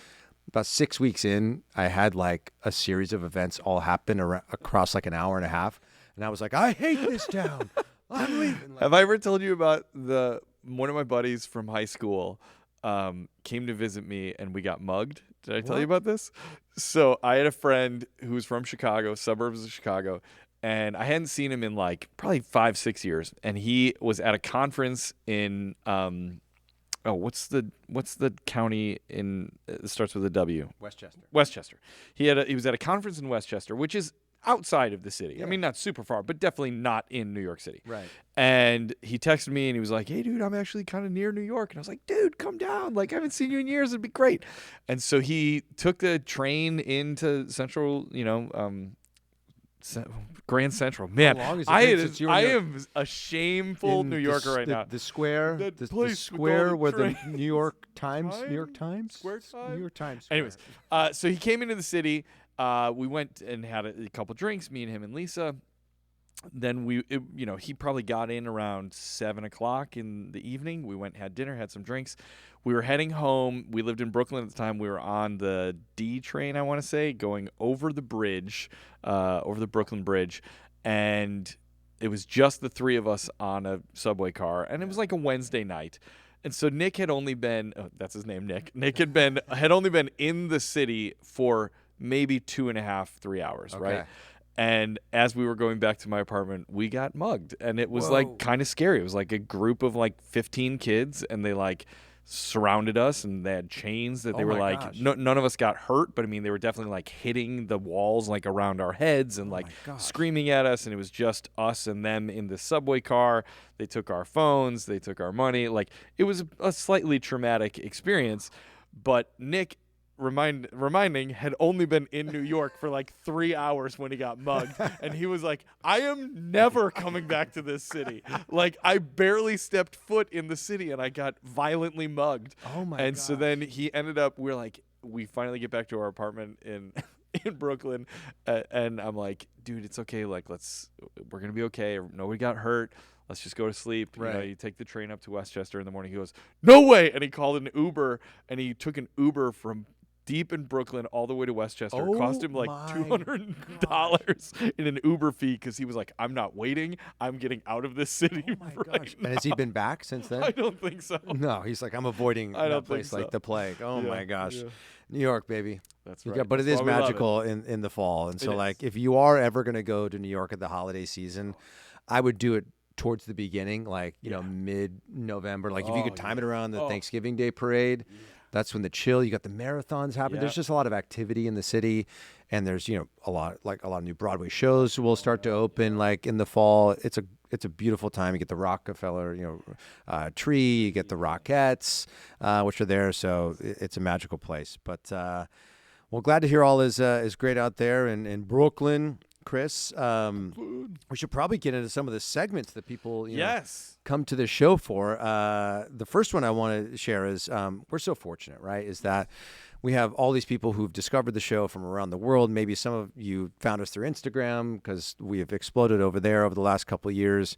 About 6 weeks in, I had like a series of events all happen across like an hour and a half. And I was like, I hate this town. I'm leaving. Like, Have I ever told you about one of my buddies from high school came to visit me and we got mugged? Did I tell you about this? So I had a friend who was from Chicago, suburbs of Chicago, and I hadn't seen him in like probably 5-6 years. And he was at a conference in what's the county in it starts with a W? Westchester. Westchester. He was at a conference in Westchester, which is outside of the city. I mean, not super far, but definitely not in New York City. Right. And he texted me and he was like, "Hey, dude, I'm actually kind of near New York." And I was like, "Dude, come down. Like, I haven't seen you in years. It'd be great." And so he took the train into Central, Grand Central. Man, long has it been since you were I in New- am a shameful In New the Yorker s- right the, now. The square, That the place with square all the where the trains. New York Times, New York Times, Square time? New York Times. Square. Anyways, so he came into the city. We went and had a couple drinks, me and him and Lisa. Then he probably got in around 7:00 in the evening. We went, had dinner, had some drinks. We were heading home. We lived in Brooklyn at the time. We were on the D train, I want to say, going over the bridge, over the Brooklyn Bridge. And it was just the three of us on a subway car. And it was like a Wednesday night. And so Nick had only been, that's his name, Nick. Nick had only been in the city for maybe 2.5, 3 hours, right? And as we were going back to my apartment, we got mugged. And it was like kind of scary. It was like a group of like 15 kids and they like surrounded us and they had chains that they were my like, gosh. none of us got hurt, but I mean, they were definitely like hitting the walls like around our heads and like screaming at us. And it was just us and them in the subway car. They took our phones, they took our money. Like, it was a slightly traumatic experience, but Nick, reminding, had only been in New York for like 3 hours when he got mugged, and he was like, "I am never coming back to this city." Like, I barely stepped foot in the city, and I got violently mugged. Oh my And so then he ended up. We finally get back to our apartment in Brooklyn, and I'm like, "Dude, it's okay. Like, we're gonna be okay. Nobody got hurt. Let's just go to sleep." Right. You take the train up to Westchester in the morning. He goes, "No way!" And he called an Uber, and he took an Uber from deep in Brooklyn all the way to Westchester. It cost him like my $200 in an Uber fee because he was like, "I'm not waiting. I'm getting out of this city right And has he been back since then? now." I don't think so. No, he's like, I'm avoiding I that don't think place so. like the plague. Oh Yeah, my gosh. yeah. New York, baby. That's You right. got- but it That's is why we love magical in the fall. And so, It like, is. if you are ever going to go to New York at the holiday season, I would do it towards the beginning, like, mid-November. Like, if you could time it around the Thanksgiving Day parade, that's when you got the marathons happen. Yeah. There's just a lot of activity in the city. And there's, a lot of new Broadway shows will start to open, like, in the fall. It's a beautiful time. You get the Rockefeller, tree. You get the Rockettes, which are there. So it's a magical place. But well, glad to hear all is great out there in Brooklyn, Chris. We should probably get into some of the segments that people Yes. come to the show for. The first one I want to share is we're so fortunate, right? Is that we have all these people who've discovered the show from around the world. Maybe some of you found us through Instagram because we have exploded over there over the last couple of years.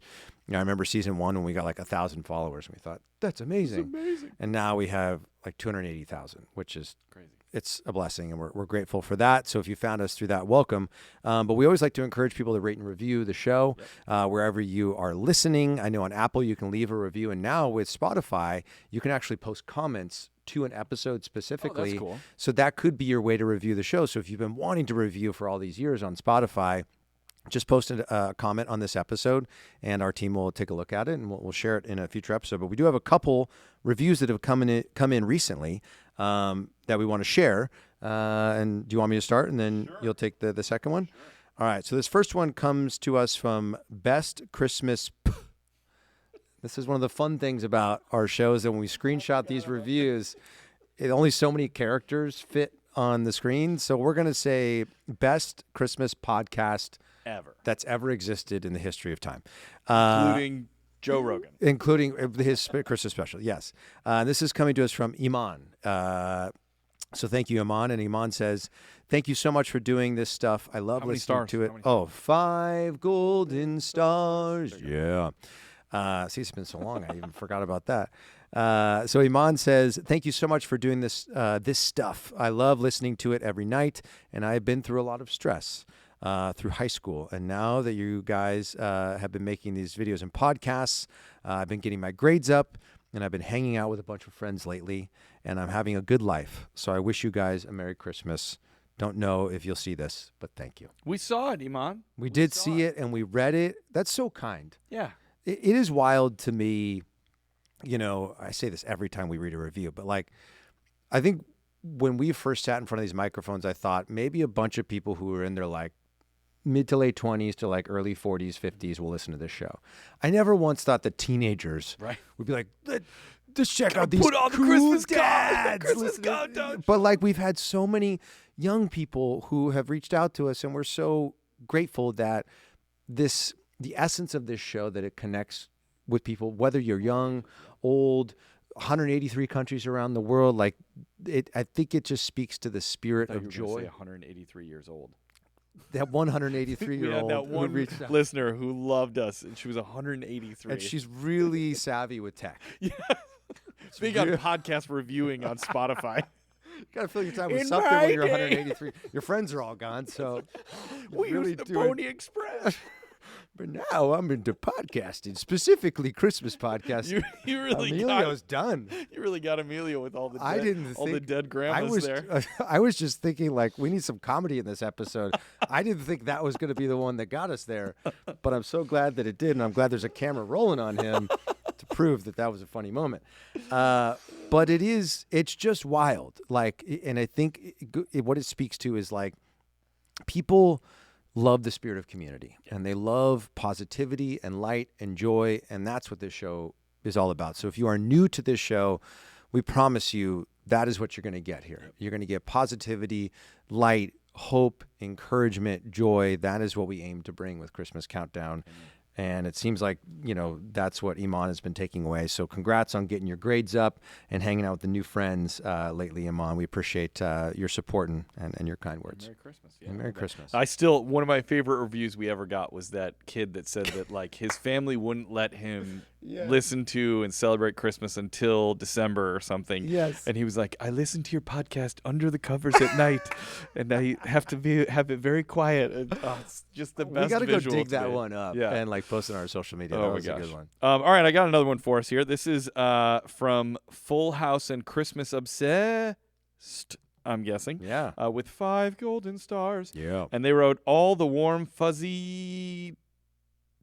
I remember season 1 when we got like 1,000 followers and we thought, that's amazing. And now we have like 280,000, which is Crazy. It's a blessing, and we're grateful for that. So if you found us through that, welcome. But we always like to encourage people to rate and review the show wherever you are listening. I know on Apple you can leave a review, and now with Spotify you can actually post comments to an episode specifically. cool. So that could be your way to review the show. So if you've been wanting to review for all these years on Spotify, just post a comment on this episode, and our team will take a look at it, and we'll share it in a future episode. But we do have a couple reviews that have come in recently that we want to share. And do you want me to start, and then you'll take the second one? Sure. All right. So this first one comes to us from Best Christmas. This is one of the fun things about our shows, that when we screenshot these reviews, only so many characters fit on the screen. So we're going to say Best Christmas Podcast Ever. That's ever existed in the history of time. Including Joe Rogan. Including his Christmas special, yes. This is coming to us from Iman. So thank you, Iman. And Iman says, thank you so much for doing this stuff. I love listening to it. Oh, 5 golden stars. Yeah. See, it's been so long, I even forgot about that. So Iman says, thank you so much for doing this stuff. I love listening to it every night, and I've been through a lot of stress through high school. And now that you guys have been making these videos and podcasts, I've been getting my grades up, and I've been hanging out with a bunch of friends lately, and I'm having a good life. So I wish you guys a Merry Christmas. Don't know if you'll see this, but thank you. We saw it, Iman. We did see it, and we read it. That's so kind. Yeah. It is wild to me, I say this every time we read a review, but I think when we first sat in front of these microphones, I thought maybe a bunch of people who were in their mid to late 20s to early 40s, 50s will listen to this show. I never once thought that teenagers would be like, just check out these put all cool the Christmas dads. Christmas countdown. But we've had so many young people who have reached out to us, and we're so grateful that the essence of this show, that it connects with people, whether you're young, old, 183 countries around the world. I think it just speaks to the spirit of joy. Say 183 years old. That 183-year-old we had that who one reached out. listener who loved us, and she was 183. And she's really savvy with tech. Yeah. Big on podcast reviewing on Spotify. You got to fill your time with In something my when you're day. 183. Your friends are all gone, so We really used the doing- Pony Express. But now I'm into podcasting, specifically Christmas podcasting. You really Emilio's done. You really got Emilio with all the dead, I didn't all the think- dead grandmas there. I was just thinking we need some comedy in this episode. I didn't think that was going to be the one that got us there, but I'm so glad that it did, and I'm glad there's a camera rolling on him to prove that was a funny moment. But it's just wild. And I think what it speaks to is people love the spirit of community, and they love positivity and light and joy, and that's what this show is all about. So if you are new to this show, we promise you that is what you're going to get here. You're going to get positivity, light, hope, encouragement, joy. That is what we aim to bring with Christmas Countdown. And it seems like, that's what Iman has been taking away. So congrats on getting your grades up and hanging out with the new friends lately, Iman. We appreciate your support and your kind words. Merry Christmas. Yeah, And Merry Christmas. One of my favorite reviews we ever got was that kid that said that his family wouldn't let him listen to and celebrate Christmas until December or something. Yes. And he was like, I listen to your podcast under the covers at night, and I have it very quiet. And, it's just the best. We got to go visual dig to that me. one up Yeah. and post it on our social media. Oh That my was gosh. a good one. All right, I got another one for us here. This is from Full House and Christmas Obsessed, I'm guessing. Yeah. With 5 golden stars. Yeah. And they wrote all the warm, fuzzy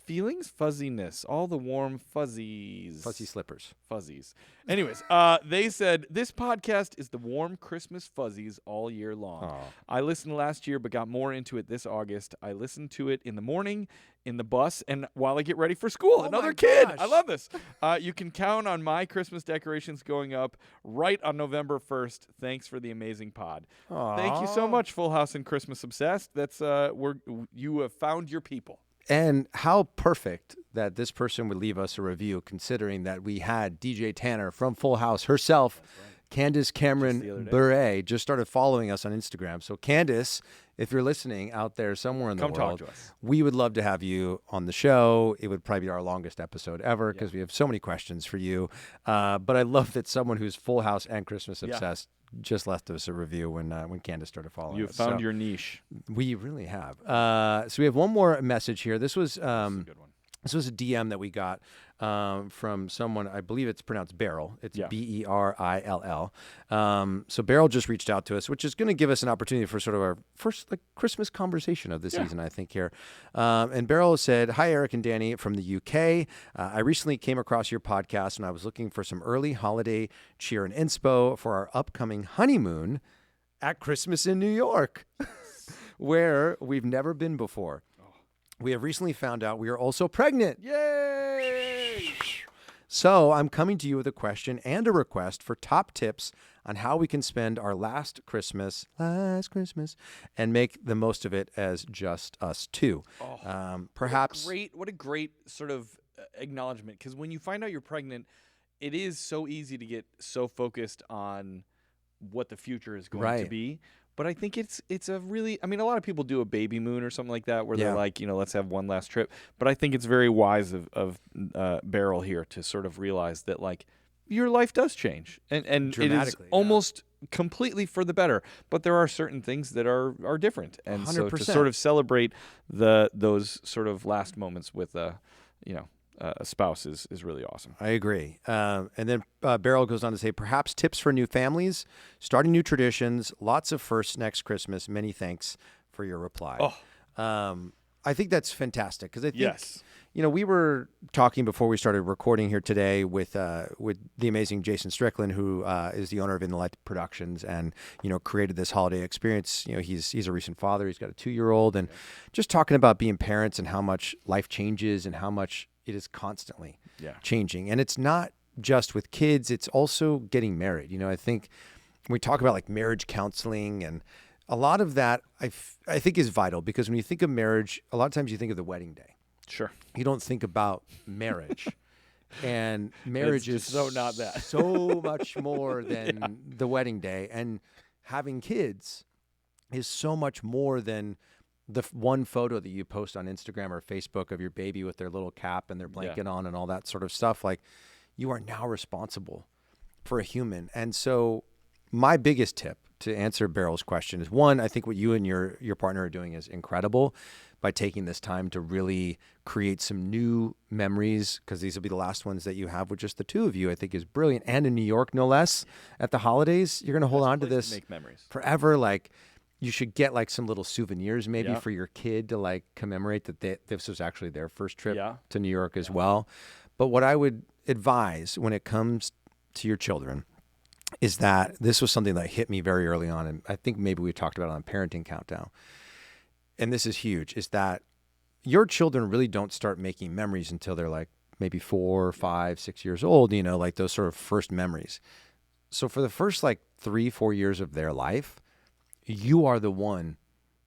feelings, fuzziness, all the warm fuzzies. Fuzzy slippers. Fuzzies. Anyways, they said, this podcast is the warm Christmas fuzzies all year long. Aw. I listened last year but got more into it this August. I listened to it in the morning, in the bus, and while I get ready for school. Another my kid. gosh. I love this. You can count on my Christmas decorations going up right on November 1st. Thanks for the amazing pod. Thank you so Aw. much, Full House and Christmas Obsessed. That's you have found your people. And how perfect that this person would leave us a review, considering that we had DJ Tanner from Full House herself, Candace the other Cameron day. Bure, just started following us on Instagram. So Candace, if you're listening out there somewhere in the Come world, talk to us. we would love to have you on the show. It would probably be our longest episode ever because we have so many questions for you. But I love that someone who's Full House and Christmas obsessed just left us a review when Candace started following You've us. found So your niche. we really have. So we have one more message here. This was That's a good one. This was a DM that we got from someone, I believe it's pronounced Beryl. It's Yeah. Berill. So Beryl just reached out to us, which is going to give us an opportunity for sort of our first Christmas conversation of the season, I think, here. And Beryl said, "Hi, Eric and Danny from the UK. I recently came across your podcast and I was looking for some early holiday cheer and inspo for our upcoming honeymoon at Christmas in New York, where we've never been before. We have recently found out we are also pregnant. Yay! So I'm coming to you with a question and a request for top tips on how we can spend our last Christmas, and make the most of it as just us two. Perhaps What a great sort of acknowledgement, because when you find out you're pregnant, it is so easy to get so focused on what the future is going to Right. be. But I think it's a really, I mean, a lot of people do a baby moon or something like that where Yeah. they're like, let's have one last trip. But I think it's very wise of Beryl here to sort of realize that, like, your life does change. And it is Dramatically, yeah. almost completely for the better. But there are certain things that are different. And so to 100%. sort of celebrate those sort of last moments with a spouse is really awesome. I agree. And then Beryl goes on to say, perhaps tips for new families, starting new traditions, lots of firsts next Christmas. Many thanks for your reply. I think that's fantastic because I think, Yes. we were talking before we started recording here today with the amazing Jason Strickland, who is the owner of Intellect Productions and, created this holiday experience. He's a recent father. He's got a 2-year-old, and just talking about being parents and how much life changes and how much it is constantly changing. And it's not just with kids, it's also getting married. I think when we talk about like marriage counseling, and a lot of that I think is vital, because when you think of marriage, a lot of times you think of the wedding day. Sure. You don't think about marriage. And marriage is just so not that. so much more than the wedding day. And having kids is so much more than the one photo that you post on Instagram or Facebook of your baby with their little cap and their blanket on and all that sort of stuff. Like, you are now responsible for a human. And so my biggest tip to answer Beryl's question is, one, I think what you and your partner are doing is incredible by taking this time to really create some new memories, because these will be the last ones that you have with just the two of you. I think is brilliant. And in New York, no less, at the holidays, you're going to hold on to this Make memories forever. Like, you should get like some little souvenirs maybe for your kid to like commemorate that this was actually their first trip to New York as well. But what I would advise when it comes to your children is that this was something that hit me very early on. And I think maybe we talked about it on Parenting Countdown. And this is huge, is that your children really don't start making memories until they're like maybe 4, 5, 6 years old, like those sort of first memories. So for the first like 3, 4 years of their life, you are the one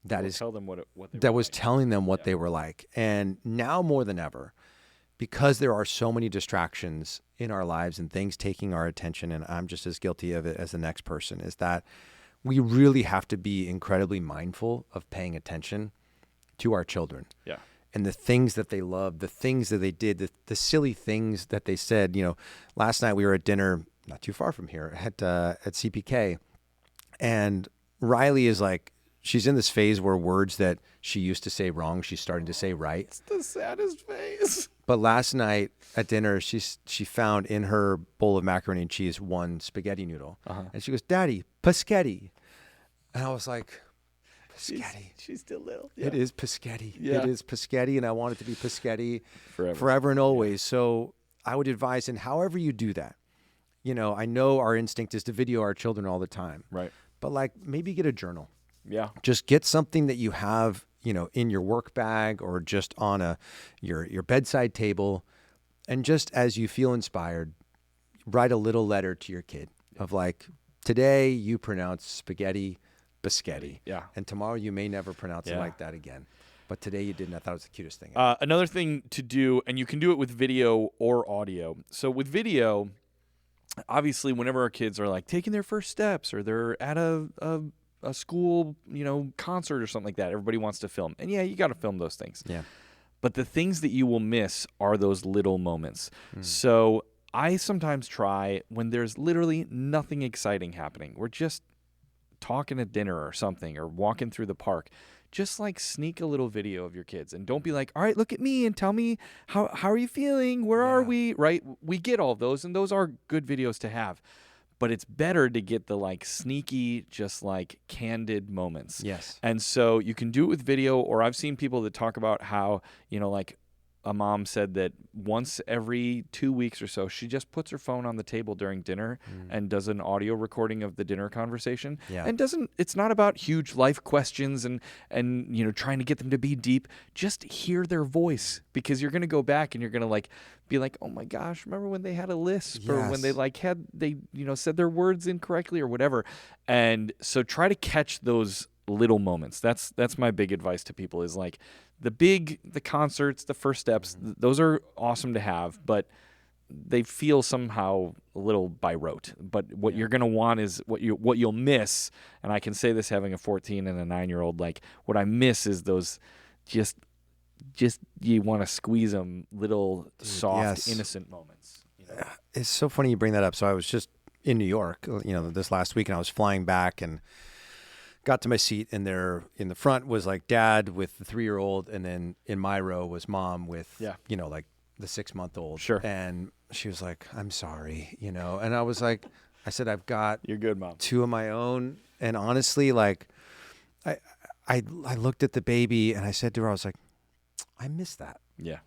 that is tell them what they that were was like. telling them what they were like. And now more than ever, because there are so many distractions in our lives and things taking our attention, and I'm just as guilty of it as the next person, is that we really have to be incredibly mindful of paying attention to our children. Yeah. And the things that they loved, the things that they did, the silly things that they said. Last night we were at dinner not too far from here at CPK, and Riley is like, she's in this phase where words that she used to say wrong, she's starting to say right. It's the saddest face. But last night at dinner, she found in her bowl of macaroni and cheese one spaghetti noodle. And she goes, "Daddy, paschetti." And I was like, paschetti. She's still little. It is paschetti. Yeah. It is paschetti, and I want it to be paschetti Forever. forever and always. So I would advise, and however you do that, I know our instinct is to video our children all the time. Right. But like, maybe get a journal. Yeah. Just get something that you have, in your work bag or just on your bedside table. And just as you feel inspired, write a little letter to your kid of like, today you pronounce spaghetti, biscotti. Yeah. And tomorrow you may never pronounce it Yeah. like that again. But today you didn't. I thought it was the cutest thing. Another thing to do, and you can do it with video or audio. So with video, obviously, whenever our kids are like taking their first steps or they're at a school, concert or something like that, everybody wants to film. And yeah, you got to film those things. Yeah. But the things that you will miss are those little moments. So I sometimes try when there's literally nothing exciting happening. We're just talking at dinner or something or walking through the park. just like sneak a little video of your kids and don't be like, all right, look at me and tell me how are you feeling? Where are we? Right? We get all those, and those are good videos to have. But it's better to get the like sneaky, just like candid moments. Yes. And so you can do it with video, or I've seen people that talk about how, like a mom said that once every 2 weeks or so, she just puts her phone on the table during dinner and does an audio recording of the dinner conversation. Yeah. And it's not about huge life questions and trying to get them to be deep. Just hear their voice, because you're going to go back and you're going to like be like, oh my gosh, remember when they had a lisp or when they like said their words incorrectly or whatever. And so try to catch those little moments. That's my big advice to people, is like the concerts, the first steps, those are awesome to have, but they feel somehow a little by rote. But what you're going to want is what you'll miss. And I can say this having a 14 and a 9-year-old, like what I miss is those just you want to squeeze them little soft, innocent moments. It's so funny you bring that up. So I was just in New York, this last week, and I was flying back and got to my seat, and there in the front was like dad with the 3-year-old, and then in my row was mom with like the 6-month-old. Sure. And she was like, I'm sorry, and I was like, I said, I've got You're good, Mom. 2 of my own. And honestly, like I looked at the baby and I said to her, I was like, I miss that. Yeah.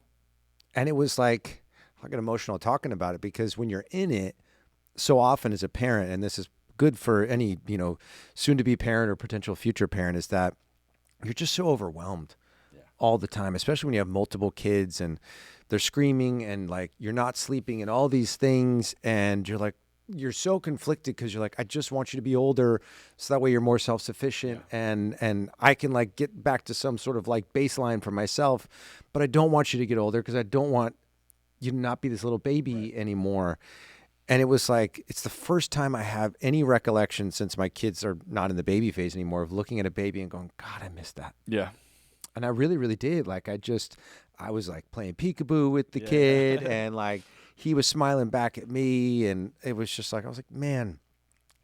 And it was like, I get emotional talking about it, because when you're in it so often as a parent, and this is good for any, soon to be parent or potential future parent, is that you're just so overwhelmed all the time, especially when you have multiple kids and they're screaming and like you're not sleeping and all these things. And you're so conflicted, because you're like, I just want you to be older so that way you're more self-sufficient and I can like get back to some sort of like baseline for myself, but I don't want you to get older because I don't want you to not be this little baby anymore. And it was like, it's the first time I have any recollection since my kids are not in the baby phase anymore of looking at a baby and going, God, I miss that. Yeah. And I really, really did. Like, I was like playing peekaboo with the kid and like he was smiling back at me. And it was just like, I was like, man,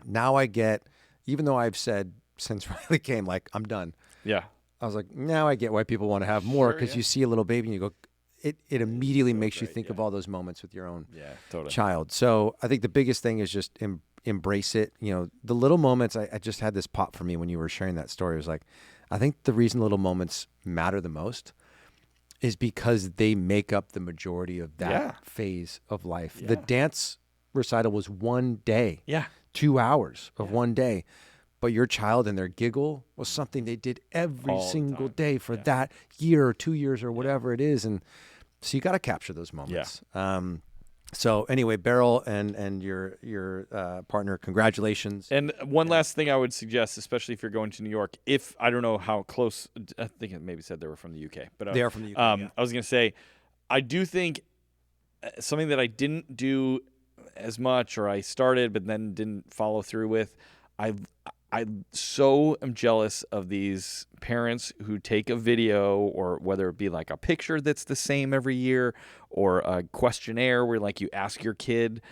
now I get, even though I've said since Riley came, like, I'm done. Yeah. I was like, now I get why people want to have more, because you see a little baby and you go, it immediately makes you think of all those moments with your own child. So I think the biggest thing is just embrace it. The little moments, I just had this pop for me when you were sharing that story. It was like, I think the reason little moments matter the most is because they make up the majority of that phase of life. Yeah. The dance recital was one day, 2 hours of one day. But your child and their giggle was something they did every single day for that year or 2 years or whatever it is. And so you got to capture those moments. Yeah. So anyway, Beryl and your partner, congratulations. And one last thing I would suggest, especially if you're going to New York, I don't know how close, I think it maybe said they were from the UK. But they are from the UK, I was going to say, I do think something that I didn't do as much, or I started but then didn't follow through with, I so am jealous of these parents who take a video, or whether it be like a picture that's the same every year, or a questionnaire where like you ask your kid,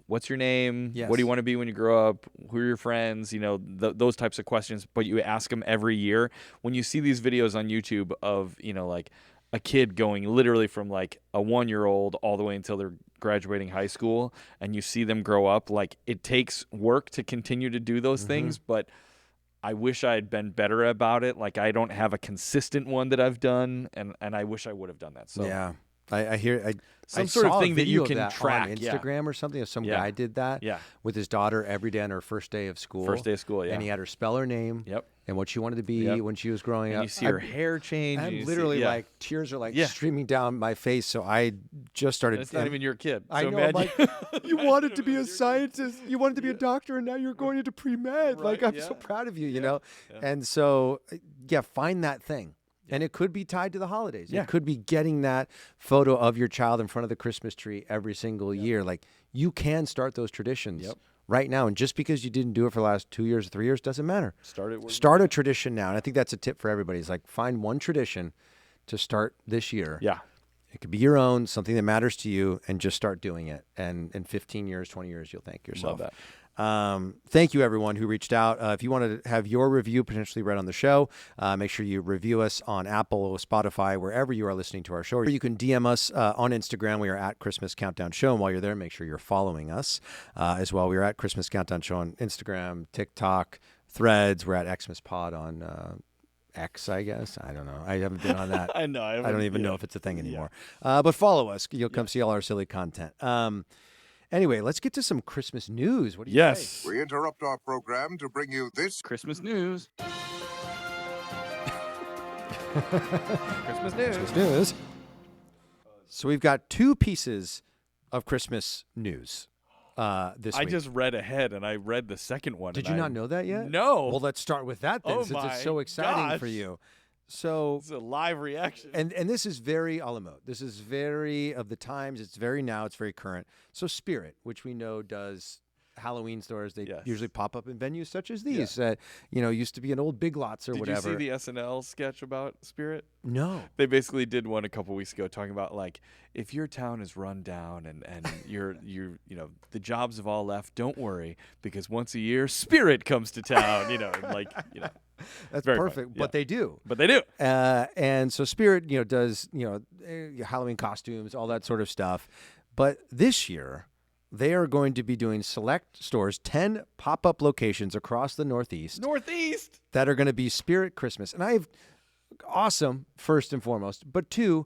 what's your name? Yes. What do you want to be when you grow up? Who are your friends? Those types of questions, but you ask them every year. When you see these videos on YouTube of, like a kid going literally from like a 1-year-old all the way until they're graduating high school, and you see them grow up, like it takes work to continue to do those things, but I wish I had been better about it. Like I don't have a consistent one that I've done, and I wish I would have done that. So yeah, I hear some sort of thing that you can track on Instagram or something. If some guy did that with his daughter every day on her first day of school. And he had her spell her name. Yep. And what she wanted to be when she was growing up. You see her hair change. I'm literally like, tears are like streaming down my face. So I just started. And it's not even your kid. So I know. I'm like, you wanted to be a scientist. You wanted to be a doctor, and now you're going into pre-med. Like, I'm so proud of you, you know? Yeah. And so, find that thing. And it could be tied to the holidays. It could be getting that photo of your child in front of the Christmas tree every single year. Like, you can start those traditions right now. And just because you didn't do it for the last 2 years or 3 years doesn't matter. Start a tradition now. And I think that's a tip for everybody. Is like, find one tradition to start this year. Yeah. It could be your own, something that matters to you, and just start doing it. And in 15 years, 20 years, you'll thank yourself. Love Thank you, everyone who reached out. If you want to have your review potentially read on the show, make sure you review us on Apple or Spotify, wherever you are listening to our show. Or you can DM us on Instagram. We are at Christmas Countdown Show. And while you're there, make sure you're following us as well. We are at Christmas Countdown Show on Instagram, TikTok, Threads. We're at Xmas Pod on X, I guess. I don't know. I haven't been on that. I know. I don't even know if it's a thing anymore. But follow us. You'll come see all our silly content. Anyway, let's get to some Christmas news. What do you say? We interrupt our program to bring you this Christmas news. Christmas news. Christmas news. So we've got two pieces of Christmas news this I week. just read ahead, and I read the second one. Did and you not know that yet? No. Well, let's start with that then, Oh since my it's so exciting for gosh. you. So, It's a live reaction. and this is very a la mode. This is very of the times. It's very now. It's very current. So Spirit, which we know does Halloween stores, they Yes. usually pop up in venues such as these. Used to be an old Big Lots or Did whatever. you see the SNL sketch about Spirit? No. They basically did one a couple weeks ago talking about, like, if your town is run down and you're the jobs have all left, don't worry, because once a year Spirit comes to town, That's very perfect. funny. But they do. But they do. And so Spirit, does Halloween costumes, all that sort of stuff. But this year, they are going to be doing select stores, 10 pop-up locations across the Northeast Northeast. that are going to be Spirit Christmas. And I have awesome, first and foremost. But two,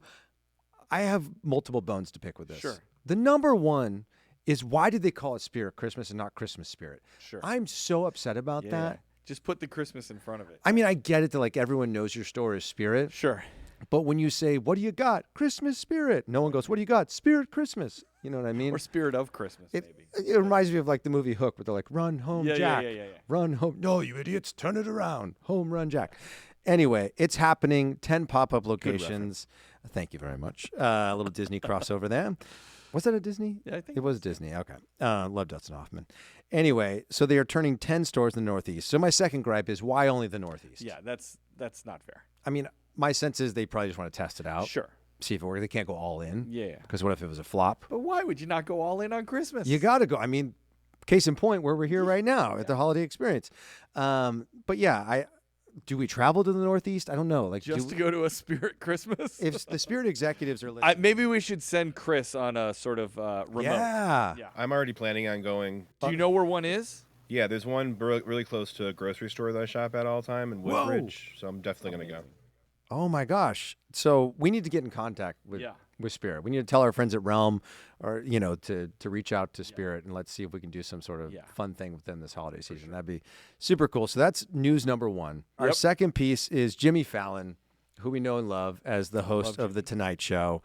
I have multiple bones to pick with this. Sure. The number one is, why did they call it Spirit Christmas and not Christmas Spirit? Sure. I'm so upset about Yeah, that. yeah. Just put the Christmas in front of it. I mean, I get it that like everyone knows your store is Spirit. Sure. But when you say, what do you got? Christmas Spirit. No one goes, what do you got? Spirit Christmas. You know what I mean? Or Spirit of Christmas, It, maybe. it reminds me of like the movie Hook, where they're like, run home, Yeah, Jack. yeah. Run home. No, you idiots, turn it around. Home run, Jack. Anyway, it's happening. 10 pop-up locations. Thank you very much. A little Disney crossover there. Was that a Disney? Yeah, I think It was Disney. Okay. Love Dustin Hoffman. Anyway, so they are turning 10 stores in the Northeast. So my second gripe is, why only the Northeast? Yeah, that's not fair. I mean, my sense is they probably just want to test it out. Sure. See if it works. They can't go all in. Yeah. Because what if it was a flop? But why would you not go all in on Christmas? You got to go. I mean, case in point, where we're here right now at the holiday experience. But yeah, do we travel to the Northeast? I don't know. Like, just to go to a Spirit Christmas? if the Spirit executives are listening. Maybe we should send Chris on a sort of remote. Yeah. I'm already planning on going. Do you know where one is? Yeah, there's one really close to a grocery store that I shop at all the time in Whoa. Woodbridge, so I'm definitely going to go. Oh my gosh. So we need to get in contact with Spirit. We need to tell our friends at Realm, or to reach out to Spirit and let's see if we can do some sort of fun thing with them this holiday season. That'd be super cool. So that's news number one. Our second piece is Jimmy Fallon, who we know and love as the host of The Tonight Show,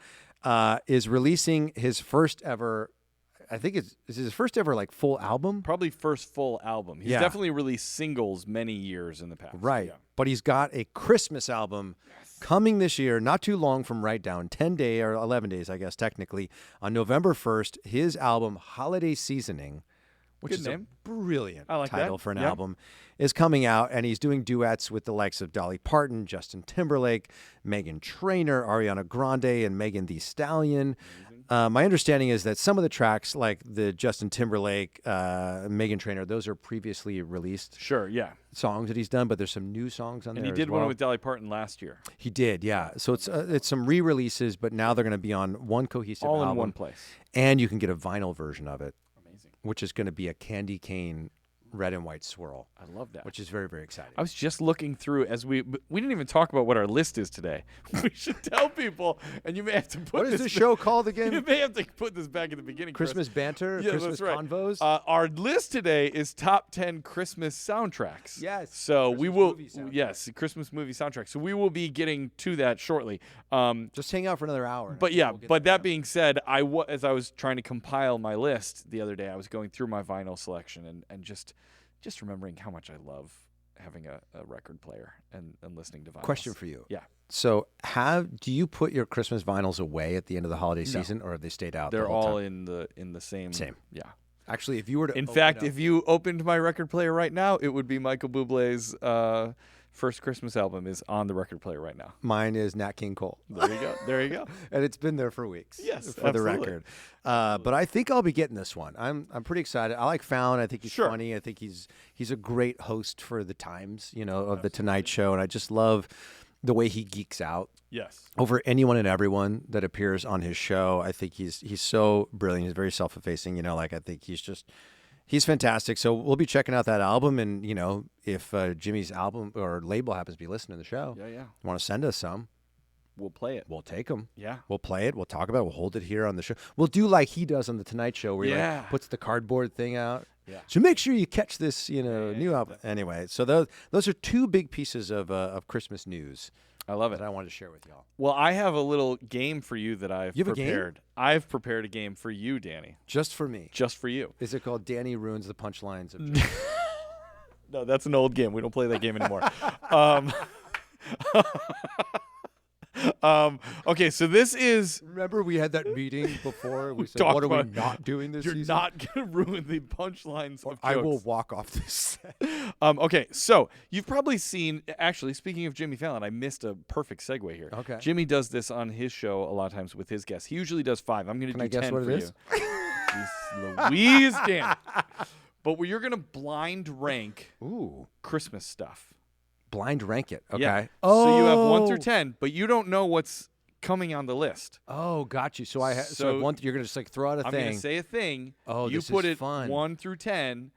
is releasing his first ever, I think it's his first ever like full album. Probably first full album. He's definitely released singles many years in the past. Right. Yeah. But he's got a Christmas album coming this year, not too long from Right Down, 10 days or 11 days, I guess, technically, on November 1st. His album, Holiday Seasoning, which Good is name. a brilliant I like title that. for an Yep. album, is coming out, and he's doing duets with the likes of Dolly Parton, Justin Timberlake, Meghan Trainor, Ariana Grande, and Megan Thee Stallion. My understanding is that some of the tracks, like the Justin Timberlake, Meghan Trainor, those are previously released Sure, yeah. songs that he's done, but there's some new songs on And there he did as well. one with Dolly Parton last year. He did, yeah. So it's some re-releases, but now they're going to be on one cohesive All album. in one place. And you can get a vinyl version of it, Amazing. which is going to be a candy cane red and white swirl, I love that. which is very, very exciting. I was just looking through as we didn't even talk about what our list is today. We should tell people, and you may have to put What is this the show called You again? may have to put this back at the beginning. Chris. Christmas banter? Yeah, Christmas that's right. convos? Our list today is top 10 Christmas soundtracks. Yes, So we Christmas will, movie soundtracks. yes, Christmas movie soundtrack. So we will be getting to that shortly. Just hang out for another hour. and I But think yeah, we'll get but there. that being said, as I was trying to compile my list the other day, I was going through my vinyl selection and just remembering how much I love having a record player and listening to vinyls. Question for you. Yeah. So do you put your Christmas vinyls away at the end of the holiday season, or have they stayed out? They're the whole all time? in the same. Same. Yeah. Actually, if you were to In open fact, up- if you opened my record player right now, it would be Michael Bublé's first Christmas album is on the record player right now. Mine is Nat King Cole. There you go. There you go. And it's been there for weeks. Yes, for the absolutely. record. But I think I'll be getting this one. I'm pretty excited. I like Fallon. I think he's Sure. funny. I think he's a great host for the Times, of the Tonight Show, and I just love the way he geeks out Yes. over anyone and everyone that appears on his show. I think he's so brilliant. He's very self-effacing. I think he's fantastic. So we'll be checking out that album, and if Jimmy's album or label happens to be listening to the show, Yeah. want to send us some. We'll play it. We'll take them. Yeah. We'll play it. We'll talk about it. We'll hold it here on the show. We'll do like he does on the Tonight Show, where he Yeah. puts the cardboard thing out. Yeah. So make sure you catch this, new album. Anyway, so those are two big pieces of Christmas news I love it. that I wanted to share with y'all. Well, I have a little game for you that I've You have a game? prepared. I've prepared a game for you, Danny, Just for me. just for you. Is it called Danny Ruins the Punchlines of Jokes? No, that's an old game. We don't play that game anymore. Okay, so this is Remember we had that meeting before? We said, talked what are we about- not doing this you're season? not going to ruin the punchlines of jokes. I will walk off this set. Okay, so you've probably seen. Actually, speaking of Jimmy Fallon, I missed a perfect segue here. Okay. Jimmy does this on his show a lot of times with his guests. He usually does 5. I'm going to Can do I guess 10 what for it is? you. Jeez Louise, Dan. But you're going to blind rank Ooh. Christmas stuff. Blind rank it. Okay. Yeah. Oh. So you have 1 through 10, but you don't know what's coming on the list. Oh, got you. So I So you're gonna just like throw out a I'm thing. going to say a thing. Oh, you this put is it fun. 1 through 10,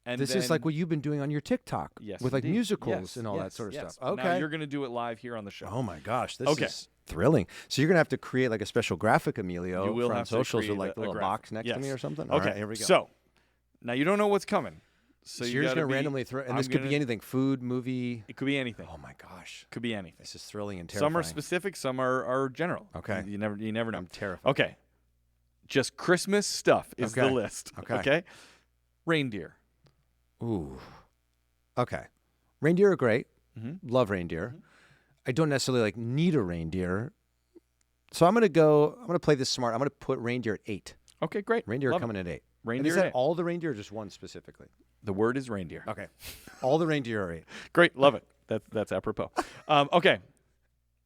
and This then, is like what you've been doing on your TikTok. Yes, with like indeed. musicals Yes, and all that yes, sort of yes. stuff. Now Okay. you're going to do it live here on the show. Oh my gosh, this Okay. is thrilling. So you're gonna have to create like a special graphic, Emilio, You will from have to socials with create like a the little graphic. box next to me Yes. or something. Okay, All right, here we go. So now you don't know what's coming. So, So you you're just gotta gonna be- randomly throw, and I'm this could gonna- be anything: food, movie. It could be anything. Oh my gosh, Could be anything. this is thrilling and terrifying. Some are specific, some are general. Okay. You never know. I'm terrified. Okay. Just Christmas stuff is the Okay. list. Okay. Reindeer. Ooh. Okay. Reindeer are great. Mhm. Love reindeer. I don't necessarily like need a reindeer. So I'm gonna play this smart. I'm gonna put reindeer at 8. Okay, great. Reindeer Love coming it. at 8. And Reindeer. is that at eight. all the reindeer or just one specifically? The word is reindeer. Okay. All the reindeer are 8. Great. Love it. That's apropos. Okay.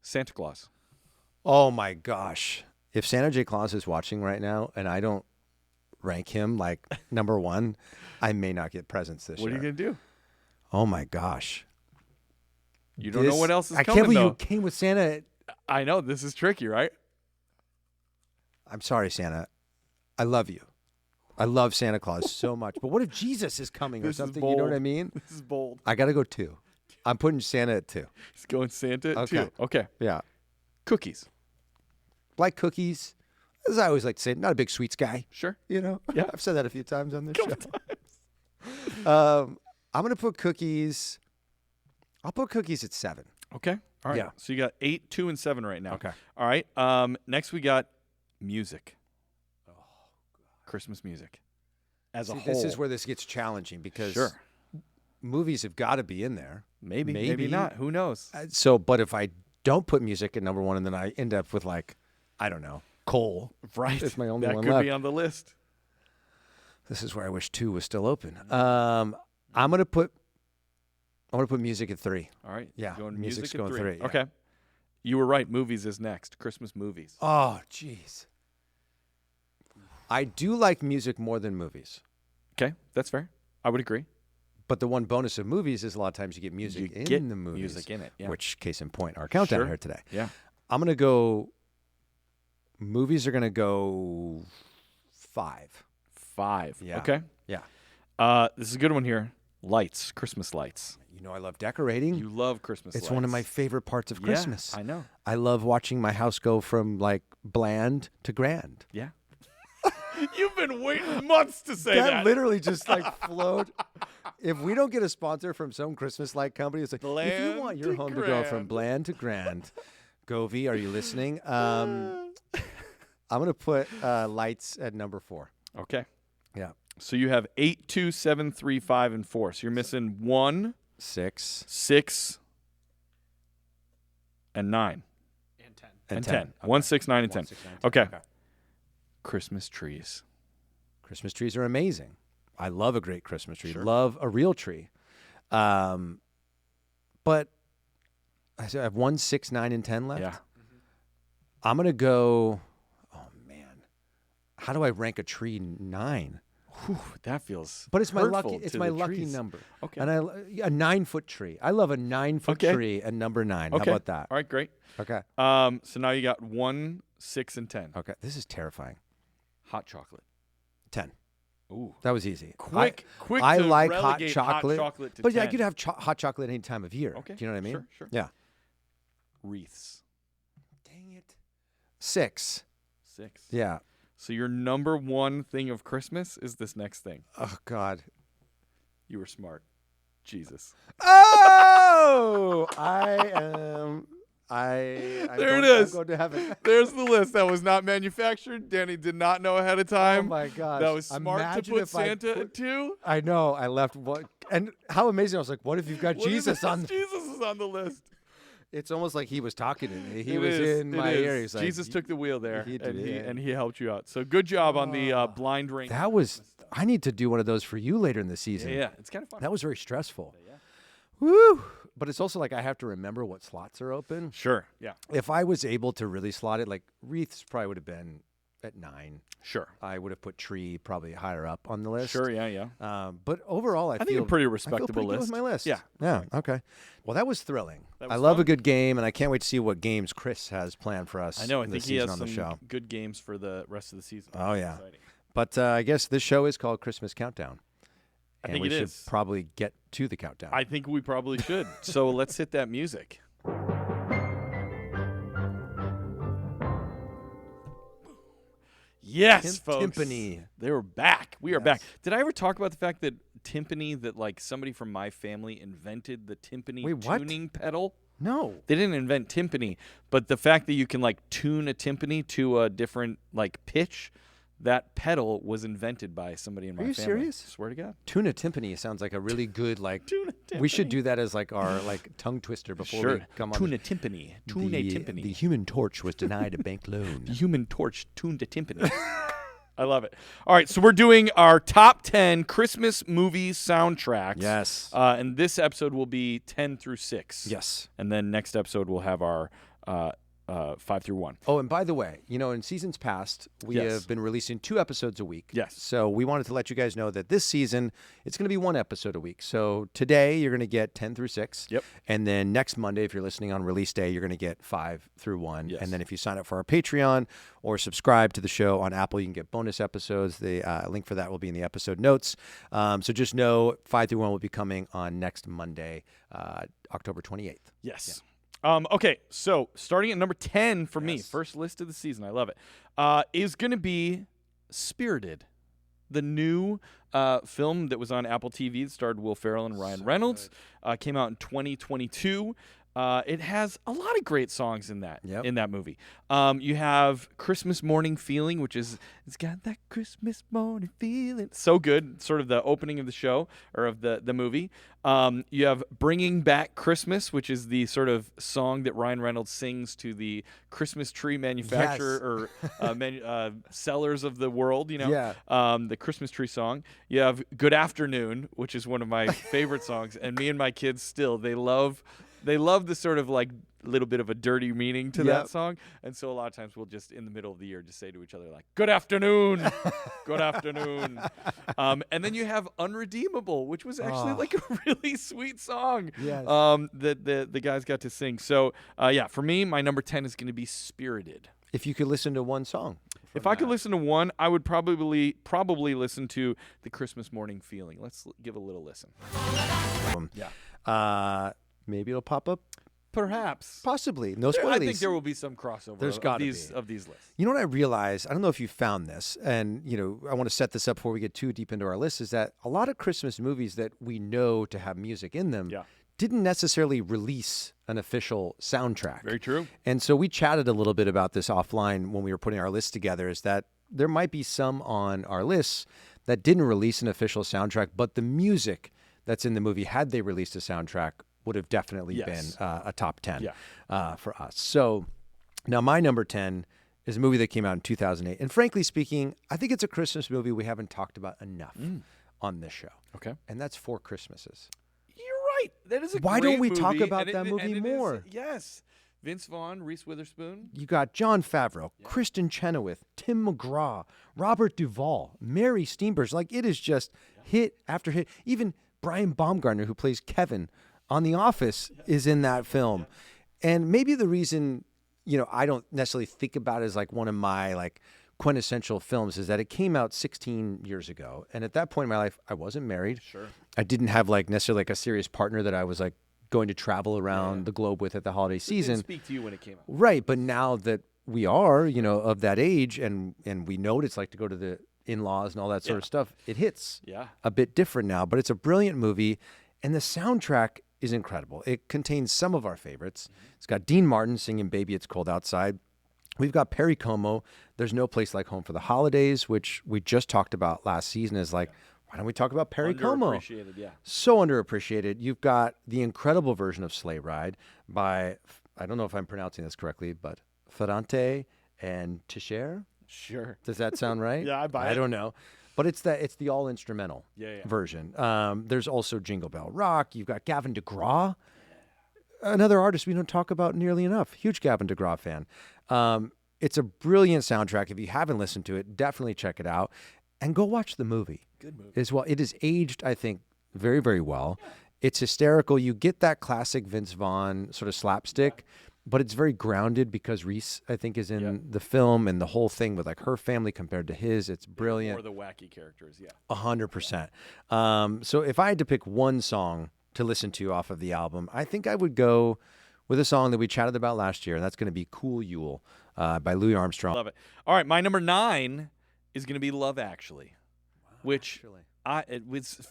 Santa Claus. Oh my gosh. If Santa J. Claus is watching right now and I don't rank him like number 1, I may not get presents this What are year. you going to do? Oh my gosh. You don't know what else is I coming, can't believe though. you came with Santa. I know. This is tricky, right? I'm sorry, Santa. I love you. I love Santa Claus so much. But what if Jesus is coming or This is something? You know what I bold. mean? This is bold. I got to go 2. I'm putting Santa at 2. He's going Santa Okay. too. Okay. Yeah. Cookies. Like cookies. As I always like to say, not a big sweets guy. Sure. Yeah. I've said that a few times on this show. Couple I'm going to put cookies. I'll put cookies at 7. Okay. All right. Yeah. So you got 8, 2, and 7 right now. Okay. All right. Next we got music. Christmas music. As a See, whole. this is where this gets challenging because Sure. movies have got to be in there. Maybe Maybe. not. Who knows? But if I don't put music at number 1 and then I end up with like, I don't know, coal. Right. It's my only that one could left. be on the list. This is where I wish 2 was still open. I'm gonna put music at 3. All right. Yeah, Going music's music at going 3. three, yeah. Okay. You were right. Movies is next. Christmas movies. Oh, jeez. I do like music more than movies, Okay. That's fair. I would agree. but the one bonus of movies is a lot of times you get music You in get the movies. music in it. Yeah. Which, case in point, our countdown Sure. here today. Yeah. I'm gonna go. Movies are gonna go 5. 5. Yeah. Okay. Yeah. This is a good one here. Lights. Christmas lights. You know I love decorating. You love Christmas lights. It's one of my favorite parts of Yeah, Christmas. I know. I love watching my house go from like bland to grand. Yeah. You've been waiting months to say that. Literally just like flowed. If we don't get a sponsor from some Christmas light company, it's like if you Bland want your to home to go from grand. bland to grand, Govey, are you listening? I'm gonna put lights at number 4. Okay. Yeah, So you have 8, 2, 7, 3, 5, and 4. So you're missing 1, 6 6, and 9. And 10. And 10. 10. Okay. 1, 6, 9, and 10. 1, 6, 9, 10. Okay. Christmas trees. Christmas trees are amazing. I love a great Christmas tree. Sure. Love a real tree. But I have 1, 6, 9, and 10 left. Yeah. I'm gonna go. Oh man, how do I rank a tree 9? Whew, that feels. But it's my hurtful lucky. It's to my the lucky trees. number. Okay. And a 9-foot tree. I love a 9-foot Okay. tree at number 9. Okay. How about that? All right, great. Okay. So now you got 1, 6, and 10. Okay. This is terrifying. Hot chocolate. 10. Ooh. That was easy. Quick. I to like hot relegate chocolate. Hot chocolate to But yeah, 10. I could have hot chocolate any time of year. Okay. Do you know what I mean? Sure. Yeah. Wreaths. Dang it. 6. 6. Yeah. So your number one thing of Christmas is this next thing. Oh God. You were smart. Jesus. Oh, I'm There it is. I'm going to heaven. There's the list. That was not manufactured. Danny did not know ahead of Oh time. my gosh. That was smart Imagine to put if I Santa put- at 2. I know. I left what, and how amazing! I was like, "What if you've got What is Jesus this? on?" Jesus is on the list. It's almost like he was talking to me. He It was is, in it my is. ear. He's like, Jesus took the wheel there, he and did, yeah. he helped you out. So good job on the blind ring. That was. I need to do one of those for you later in the season. Yeah, it's kind of fun. That was very stressful. Woo! But it's also like I have to remember what slots are open. Sure. Yeah. If I was able to really slot it, like wreaths probably would have been at 9. Sure. I would have put tree probably higher up on the list. Sure. Yeah. But overall, I think feel a pretty I feel respectable pretty good list. with my list. Yeah. Yeah. Okay. Well, that was thrilling. That I was love fun. a good game, and I can't wait to see what games Chris has planned for us. I know. I this think he season has on some the show. good games for the rest of the season. Oh, yeah. Exciting. But I guess this show is called Christmas Countdown. I And think we it should is. probably get to the countdown. I think we probably should. So let's hit that music. Yes, folks. Timpani. They were back. We are back. Yes. Did I ever talk about the fact that timpani, that like somebody from my family invented the timpani Wait, what? tuning pedal? No. They didn't invent timpani, but the fact that you can like tune a timpani to a different like pitch, that pedal was invented by somebody in my Are you family. serious? Swear to God. Tuna timpani sounds like a really good like. Tuna We should timpani. do that as like our like tongue twister before Sure. we come on. Tuna timpani. Tune timpani. The Human Torch was denied a bank loan. The Human Torch tuned to timpani. I love it. All right, so we're doing our top 10 Christmas movie soundtracks. Yes. And this episode will be 10 through 6. Yes. And then next episode we'll have our 5 through 1. Oh, and by the way, in seasons past, we Yes. have been releasing 2 episodes a week. Yes. So we wanted to let you guys know that this season, it's going to be 1 episode a week. So today, you're going to get 10 through 6. Yep. And then next Monday, if you're listening on release day, you're going to get 5 through 1. Yes. And then if you sign up for our Patreon or subscribe to the show on Apple, you can get bonus episodes. The link for that will be in the episode notes. So just know 5 through 1 will be coming on next Monday, October 28th. Yes. Okay, so starting at number 10 for me, Yes. first list of the season, I love it, is going to be Spirited, the new film that was on Apple TV that starred Will Ferrell and Ryan Reynolds. Came out in 2022. It has a lot of great songs in that Yep. in that movie. You have Christmas Morning Feeling, which is it's got that Christmas morning feeling. So good, sort of the opening of the show or of the movie. You have Bringing Back Christmas, which is the sort of song that Ryan Reynolds sings to the Christmas tree manufacturer or sellers of the world. Yeah. The Christmas tree song. You have Good Afternoon, which is one of my favorite songs, and me and my kids still they love the sort of like little bit of a dirty meaning to Yep. that song. And so a lot of times we'll just in the middle of the year just say to each other like, good afternoon, good afternoon. And then you have Unredeemable, which was actually like a really sweet song Yes. that the guys got to sing. So for me, my number 10 is going to be Spirited. If you could listen to one song. If I could listen to one, I would probably listen to The Christmas Morning Feeling. Let's give a little listen. Yeah. Maybe it'll pop up. Perhaps. Possibly. No I spoilies. think there will be some crossover There's of gotta these be. of these lists. You know what I realized? I don't know if you found this, and I want to set this up before we get too deep into our list. Is that a lot of Christmas movies that we know to have music in them Yeah. didn't necessarily release an official soundtrack. Very true. And so we chatted a little bit about this offline when we were putting our list together. Is that there might be some on our lists that didn't release an official soundtrack, but the music that's in the movie, had they released a soundtrack, would have definitely Yes. been a top 10 Yeah. for us. So now my number 10 is a movie that came out in 2008. And frankly speaking, I think it's a Christmas movie we haven't talked about enough on this show. Okay. And that's Four Christmases. You're right. That is a Why great don't we talk movie, about and that movie and it is- more? yes. Vince Vaughn, Reese Witherspoon. You got Jon Favreau, Kristen Chenoweth, Tim McGraw, Robert Duvall, Mary Steenburgen. Like, it is just hit after hit. Even Brian Baumgartner, who plays Kevin on The Office, is in that film. And maybe the reason, I don't necessarily think about it as like one of my like quintessential films is that it came out 16 years ago. And at that point in my life, I wasn't married. Sure. I didn't have like necessarily like a serious partner that I was like going to travel around the globe with at the holiday It season. didn't speak to you when it came out. Right, but now that we are, of that age and we know what it's like to go to the in-laws and all that sort of stuff, it hits Yeah. a bit different now, but it's a brilliant movie and the soundtrack is incredible. It contains some of our favorites. It's got Dean Martin singing Baby It's Cold Outside. We've got Perry Como, There's No Place Like Home for the Holidays, which we just talked about last season is like, why don't we talk about Perry Como? Underappreciated, yeah. So underappreciated. You've got the incredible version of Sleigh Ride by, I don't know if I'm pronouncing this correctly, but Ferrante and Tischer. Sure. Does that sound right? Yeah, I buy it. I don't know. But it's the all instrumental Yeah. version. There's also Jingle Bell Rock. You've got Gavin DeGraw, another artist we don't talk about nearly enough. Huge Gavin DeGraw fan. It's a brilliant soundtrack. If you haven't listened to it, definitely check it out. And go watch the movie. Good movie. As well. It is aged, I think, very, very well. It's hysterical. You get that classic Vince Vaughn sort of slapstick, but it's very grounded because Reese, I think, is in the film and the whole thing with like her family compared to his. It's brilliant. Or the wacky characters, yeah. 100%. So if I had to pick one song to listen to off of the album, I think I would go with a song that we chatted about last year, and that's going to be Cool Yule by Louis Armstrong. Love it. All right, my number 9 is going to be Love Actually, which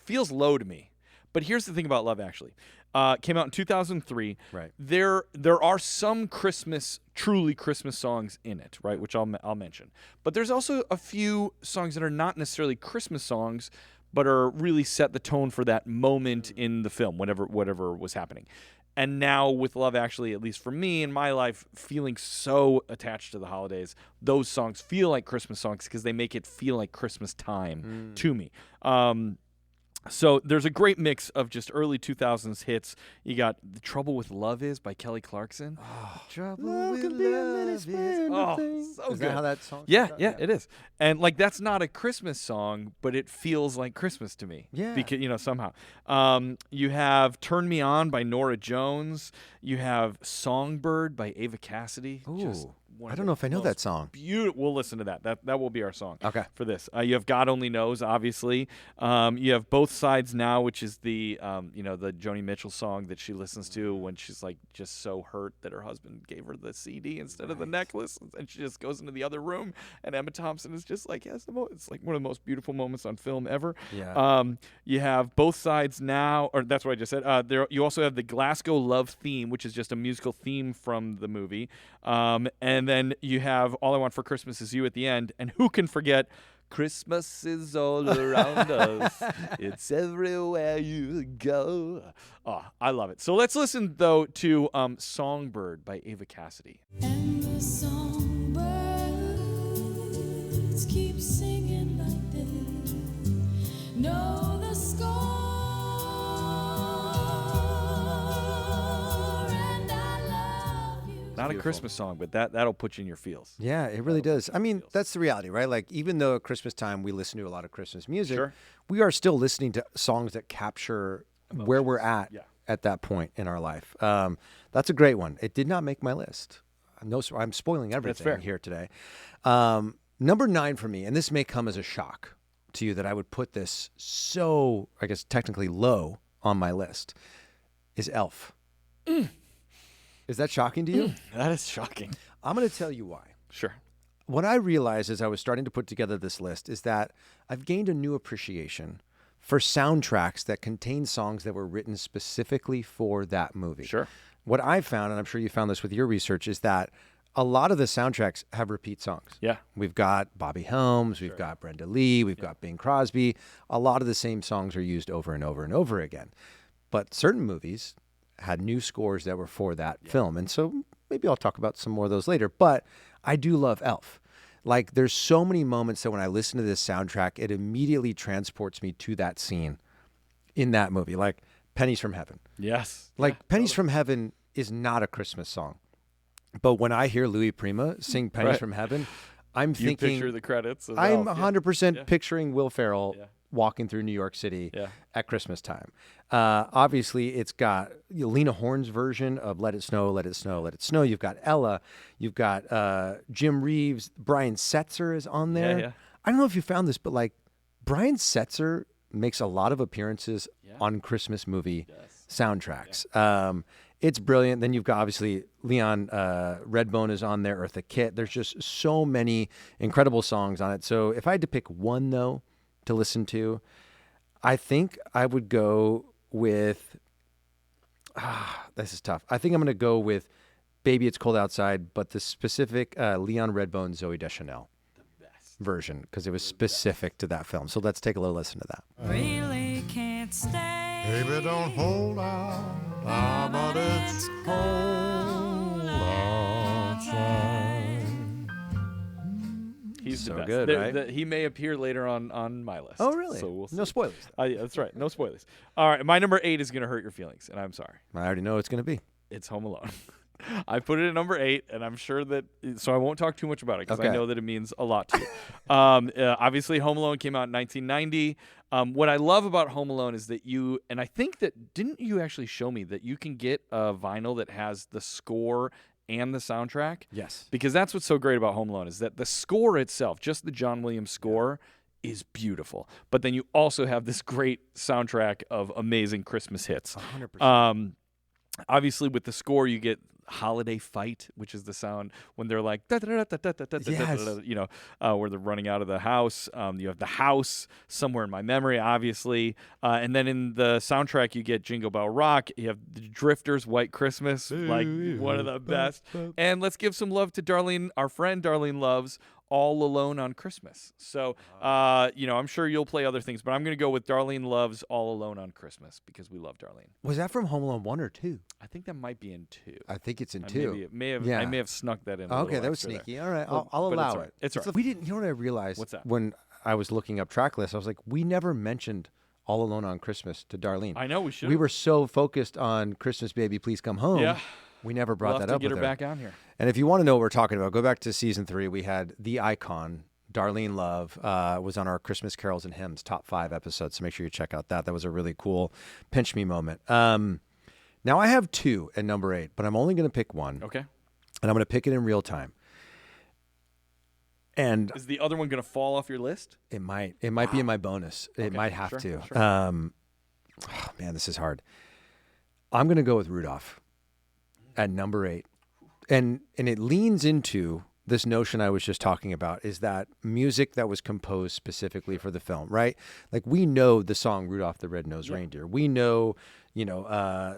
feels low to me. But here's the thing about Love Actually. Came out in 2003. Right. There are some truly Christmas songs in it, right, which I'll mention. But there's also a few songs that are not necessarily Christmas songs, but are really set the tone for that moment in the film, whatever was happening. And now with Love Actually, at least for me in my life, feeling so attached to the holidays, those songs feel like Christmas songs because they make it feel like Christmas time to me. So there's a great mix of just early 2000s hits. You got The Trouble with Love Is by Kelly Clarkson. Trouble with love is so Is good. that how that song Yeah, starts? it is. And like that's not a Christmas song, but it feels like Christmas to me. Yeah. Because somehow. You have Turn Me On by Norah Jones. You have Songbird by Ava Cassidy. Just Ooh, one I of don't the know if I know most that song. Beautiful. We'll listen to that. That will be our song. Okay. For this, you have God Only Knows, obviously. You have Both Sides Now, which is the the Joni Mitchell song that she listens to when she's like just so hurt that her husband gave her the CD instead of the necklace, and she just goes into the other room, and Emma Thompson is just like, it's like one of the most beautiful moments on film ever. Yeah. You have Both Sides Now, or that's what I just said. You also have the Glasgow Love Theme, which is just a musical theme from the movie. And then you have All I Want for Christmas Is You at the end. And who can forget Christmas is all around us. It's everywhere you go. Oh, I love it. So let's listen, though, to Songbird by Ava Cassidy. And the songbirds keep singing like this. Know the score, and I love you. Not a Christmas song, but that'll put you in your feels. Yeah, it really does. I mean, that's the reality, right? Like, even though at Christmas time we listen to a lot of Christmas music, Sure. we are still listening to songs that capture where we're at that point in our life. That's a great one. It did not make my list. No, I'm spoiling everything fair. here today. Number 9 for me, and this may come as a shock to you that I would put this so, I guess, technically low on my list, is Elf. Is that shocking to you? That is shocking. I'm going to tell you why. Sure. What I realized as I was starting to put together this list is that I've gained a new appreciation for soundtracks that contain songs that were written specifically for that movie. Sure. What I've found, and I'm sure you found this with your research, is that a lot of the soundtracks have repeat songs. Yeah. We've got Bobby Helms, we've got Brenda Lee, we've got Bing Crosby. A lot of the same songs are used over and over and over again. But certain movies had new scores that were for that film. And so maybe I'll talk about some more of those later. But I do love Elf. Like, there's so many moments that when I listen to this soundtrack, it immediately transports me to that scene in that movie. Like, Pennies from Heaven. Yes. Like Pennies from Heaven is not a Christmas song. But when I hear Louis Prima sing Pennies Right. from Heaven, I'm You thinking picture the credits. Of I'm Elf. 100% Yeah. picturing Will Ferrell Yeah. walking through New York City Yeah. at Christmas time. Obviously, it's got Lena Horne's version of Let It Snow, Let It Snow, Let It Snow. You've got Ella. You've got Jim Reeves. Brian Setzer is on there. Yeah. I don't know if you found this, but like Brian Setzer makes a lot of appearances on Christmas movie soundtracks. It's brilliant. Then you've got obviously Leon Redbone is on there, Eartha Kitt. There's just so many incredible songs on it. So if I had to pick one though to listen to, I think I would go with. This is tough. I think I'm going to go with "Baby It's Cold Outside," but the specific Leon Redbone, Zooey Deschanel version because it was specific to that film. So let's take a little listen to that. Really can't stay. Baby, don't hold out, but it's cold outside. He's So the best. good, right? He may appear later on my list. Oh, really? So we'll see. No spoilers. Yeah, that's right. No spoilers. All right. My number 8 is going to hurt your feelings, and I'm sorry. I already know what it's going to be. It's Home Alone. I put it at number 8, and I'm sure that so I won't talk too much about it because I Okay. know that it means a lot to you. Obviously, Home Alone came out in 1990. What I love about Home Alone is that you, and I think that didn't you actually show me that you can get a vinyl that has the score and the soundtrack? Yes. Because that's what's so great about Home Alone is that the score itself, just the John Williams score, is beautiful. But then you also have this great soundtrack of amazing Christmas hits. 100%. Obviously, with the score, you get Holiday Fight, which is the sound when they're like, where they're running out of the house. You have the house, Somewhere in My Memory, obviously. And then in the soundtrack, you get Jingle Bell Rock. You have the Drifters, White Christmas, like one of the best. And let's give some love to Darlene, our friend Darlene Love's All Alone on Christmas. So, I'm sure you'll play other things, but I'm going to go with Darlene Love's All Alone on Christmas because we love Darlene. Was that from Home Alone 1 or 2? I think that might be in 2. I think it's in I 2. may have, Yeah. I may have snuck that in. a Okay, little that was extra there. sneaky. All right, Well, I'll but allow it's all right. it. It's all right. We didn't. You know what I realized? What's that? When I was looking up track lists, I was like, we never mentioned All Alone on Christmas to Darlene. I know we should. We were so focused on Christmas Baby Please Come Home. Yeah. We never brought We'll have that to up get with her her. back on here. And if you want to know what we're talking about, go back to season 3. We had the icon, Darlene Love, was on our Christmas Carols and Hymns top 5 episodes. So make sure you check out that. That was a really cool pinch me moment. Now I have 2 at number 8, but I'm only going to pick one. Okay. And I'm going to pick it in real time. And Is the other one going to fall off your list? it might be in my bonus. It Okay, might have sure, to. sure. Oh, man, this is hard. I'm going to go with Rudolph at number 8. And it leans into this notion I was just talking about, is that music that was composed specifically for the film, right? Like we know the song Rudolph the Red-Nosed Reindeer. We know,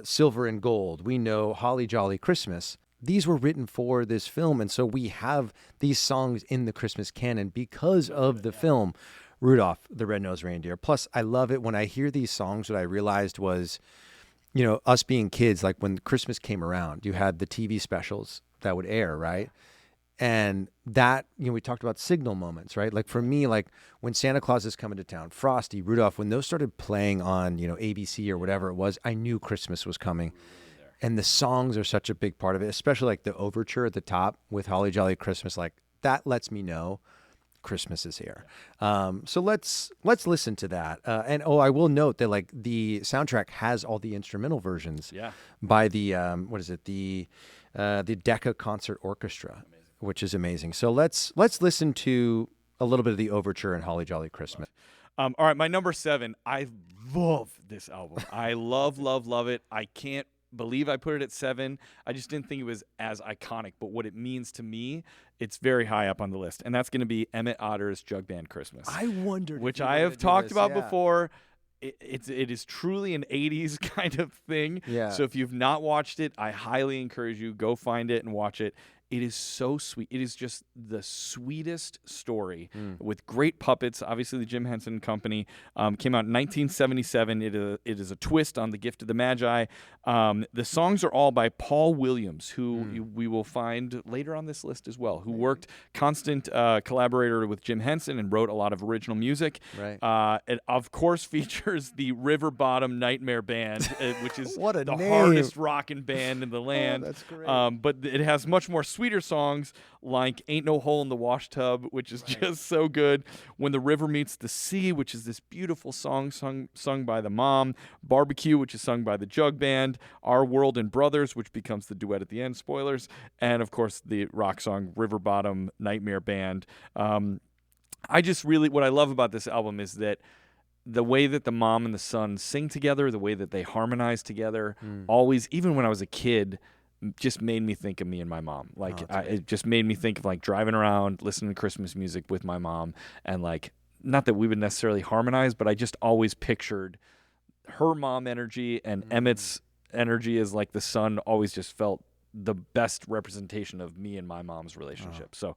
Silver and Gold. We know Holly Jolly Christmas. These were written for this film, and so we have these songs in the Christmas canon because of the film Rudolph the Red-Nosed Reindeer. Plus, I love it when I hear these songs. What I realized was, us being kids, like when Christmas came around, you had the TV specials that would air, right? And that, we talked about signal moments, right? Like for me, like when Santa Claus is coming to town, Frosty, Rudolph, when those started playing on, ABC or whatever it was, I knew Christmas was coming. And the songs are such a big part of it, especially like the overture at the top with Holly Jolly Christmas. Like that lets me know Christmas is here. So let's listen to that. And I will note that like the soundtrack has all the instrumental versions by the the Decca Concert Orchestra, which is amazing. So let's listen to a little bit of the overture in Holly Jolly Christmas. All right, my number 7. I love this album. I love it. I can't believe I put it at 7. I just didn't think it was as iconic, but what it means to me, it's very high up on the list, and that's going to be Emmett Otter's Jug Band Christmas. I wondered, which if you I were have gonna do talked this, about yeah. before. It is truly an 80s kind of thing. Yeah. So if you've not watched it, I highly encourage you, go find it and watch it. It is so sweet. It is just the sweetest story with great puppets. Obviously, the Jim Henson Company came out in 1977. It is a twist on The Gift of the Magi. The songs are all by Paul Williams, who we will find later on this list as well, who worked constant collaborator with Jim Henson and wrote a lot of original music. Right. It, of course, features the River Bottom Nightmare Band, which is What a the name. hardest rockin' band in the land. That's great. But it has much more sweeter songs like Ain't No Hole in the Wash Tub, which is just so good. When the River Meets the Sea, which is this beautiful song sung by the mom. Barbecue, which is sung by the Jug Band. Our World and Brothers, which becomes the duet at the end, spoilers. And, of course, the rock song River Bottom Nightmare Band. I just really, what I love about this album is that the way that the mom and the son sing together, the way that they harmonize together, always, even when I was a kid, just made me think of me and my mom. Like, it just made me think of like driving around, listening to Christmas music with my mom, and like, not that we would necessarily harmonize, but I just always pictured her mom energy and Emmett's energy as like the son. Always just felt the best representation of me and my mom's relationship. So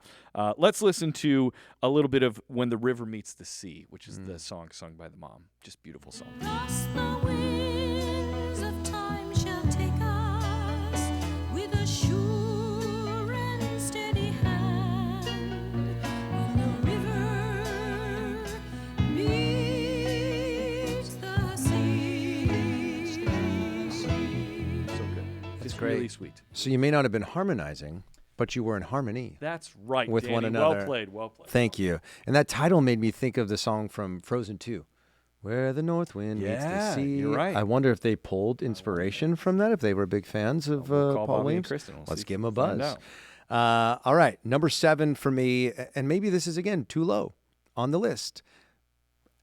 let's listen to a little bit of When the River Meets the Sea, which is the song sung by the mom. Just beautiful song. Thus the winds of time shall take us with a sure and steady hand. When the river meets the sea. So good. It's great. really sweet. So you may not have been harmonizing, but you were in harmony. That's right, With Danny. one another. Well played, well played. Thank you. And that title made me think of the song from Frozen 2, Where the North Wind Meets the Yeah, Sea. you're right. I wonder if they pulled inspiration from that, if they were big fans of We'll call Paul Bobby and Williams. Kristen. We'll Let's see give if him a we can find buzz. out. All right, number 7 for me, and maybe this is, again, too low on the list.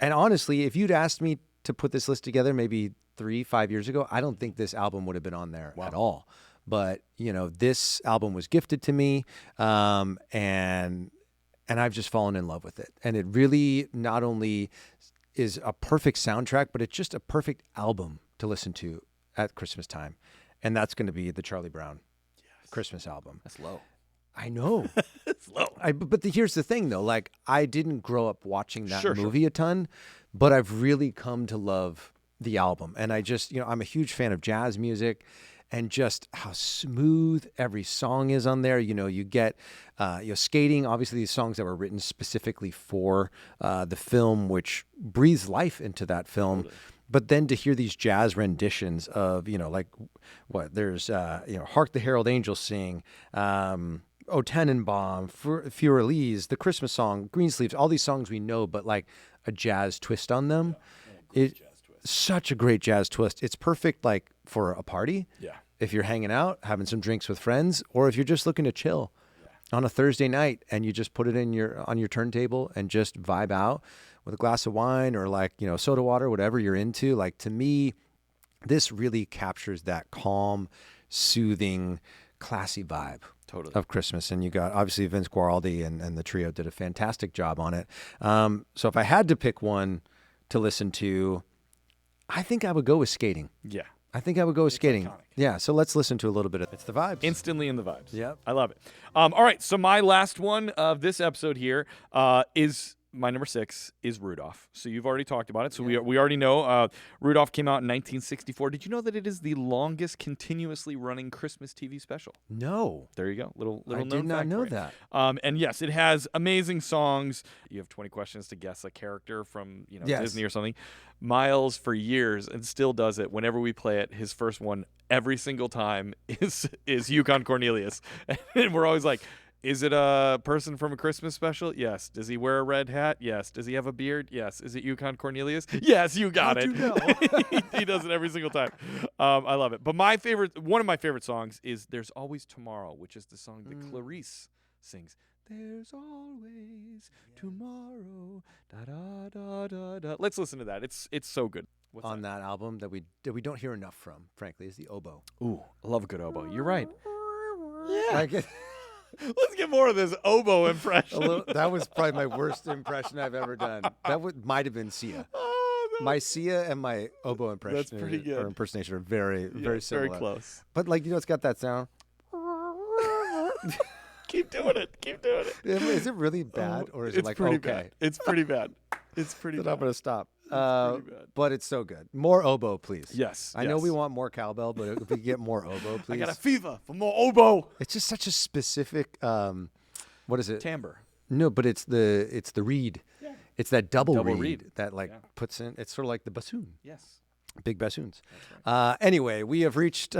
And honestly, if you'd asked me to put this list together maybe 3-5 years ago, I don't think this album would have been on there at all. But, you know, this album was gifted to me, and I've just fallen in love with it. And it really not only is a perfect soundtrack, but it's just a perfect album to listen to at Christmas time. And that's going to be the Charlie Brown Christmas album. That's low. I know. It's low. But here's the thing, though. Like, I didn't grow up watching that Sure. movie a ton, but I've really come to love the album. And I just, you know, I'm a huge fan of jazz music. And just how smooth every song is on there. You know, you get, Skating, obviously these songs that were written specifically for the film, which breathes life into that film. Totally. But then to hear these jazz renditions of, you know, like what, there's, Hark the Herald Angels Sing, O Tannenbaum, Fur-Elise, the Christmas song, Greensleeves, all these songs we know, but like a jazz twist on them. Such a great jazz twist. It's perfect like for a party. Yeah. If you're hanging out, having some drinks with friends, or if you're just looking to chill on a Thursday night and you just put it on your turntable and just vibe out with a glass of wine or like, you know, soda water, whatever you're into. Like, to me, this really captures that calm, soothing, classy vibe of Christmas. And you got obviously Vince Guaraldi and the trio did a fantastic job on it. So if I had to pick one to listen to, I think I would go with Skating. Yeah. I think I would go with Skating. iconic. Yeah, so let's listen to a little bit of It's the Vibes. Instantly in the vibes. Yep. I love it. All right, so my last one of this episode here is my number 6 is Rudolph. So you've already talked about it. So we already know Rudolph came out in 1964. Did you know that it is the longest continuously running Christmas TV special? No. There you go. Little I known did not fact know for you. that. And yes, it has amazing songs. You have 20 questions to guess a character from Yes. Disney or something. Miles, for years, and still does it. Whenever we play it, his first one every single time is Yukon Cornelius, and we're always like, is it a person from a Christmas special? Yes. Does he wear a red hat? Yes. Does he have a beard? Yes. Is it Yukon Cornelius? Yes, you got it. How'd you know? He does it every single time. I love it. But one of my favorite songs is There's Always Tomorrow, which is the song that Clarice sings. There's always tomorrow. Da da da da da. Let's listen to that. It's so good. What's On that album that we don't hear enough from, frankly, is the oboe. Ooh, I love a good oboe. You're right. Yeah. Like it, Let's get more of this oboe impression. that was probably my worst impression I've ever done. Might have been Sia. My Sia and my oboe impression That's pretty good. or impersonation are very, very similar. Very close. But like, you know, it's got that sound. Keep doing it. Keep doing it. Is it really bad, or is it It's like pretty okay? bad. It's pretty bad. It's pretty Then bad. I'm gonna stop. pretty bad. But it's so good. More oboe, please. Yes. I know we yes. want more cowbell, but if we could get more oboe, please. I got a fever for more oboe. It's just such a specific. What is it? Timbre. No, but it's the reed. Yeah. It's that double, Double reed, reed. that Yeah. puts in. It's sort of like the bassoon. Yes. Big bassoons. That's right. Anyway, we have reached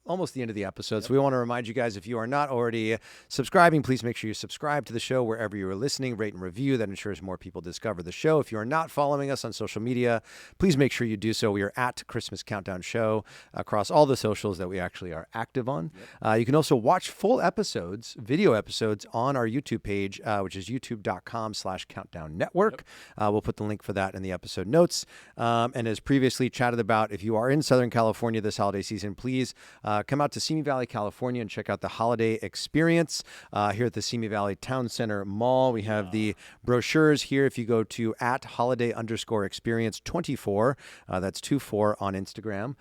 almost the end of the episode. So we want to remind you guys, if you are not already subscribing, please make sure you subscribe to the show wherever you are listening. Rate and review. That ensures more people discover the show. If you are not following us on social media, please make sure you do so. We are at Christmas Countdown Show across all the socials that we actually are active on. You can also watch full episodes, video episodes, on our YouTube page, which is youtube.com/Countdown Network. We'll put the link for that in the episode notes. And as previously chatted about, if you are in Southern California this holiday season, please come out to Simi Valley, California, and check out the holiday experience here at the Simi Valley Town Center Mall. We have the brochures here. If you go to @holiday_experience24, that's 24 on Instagram,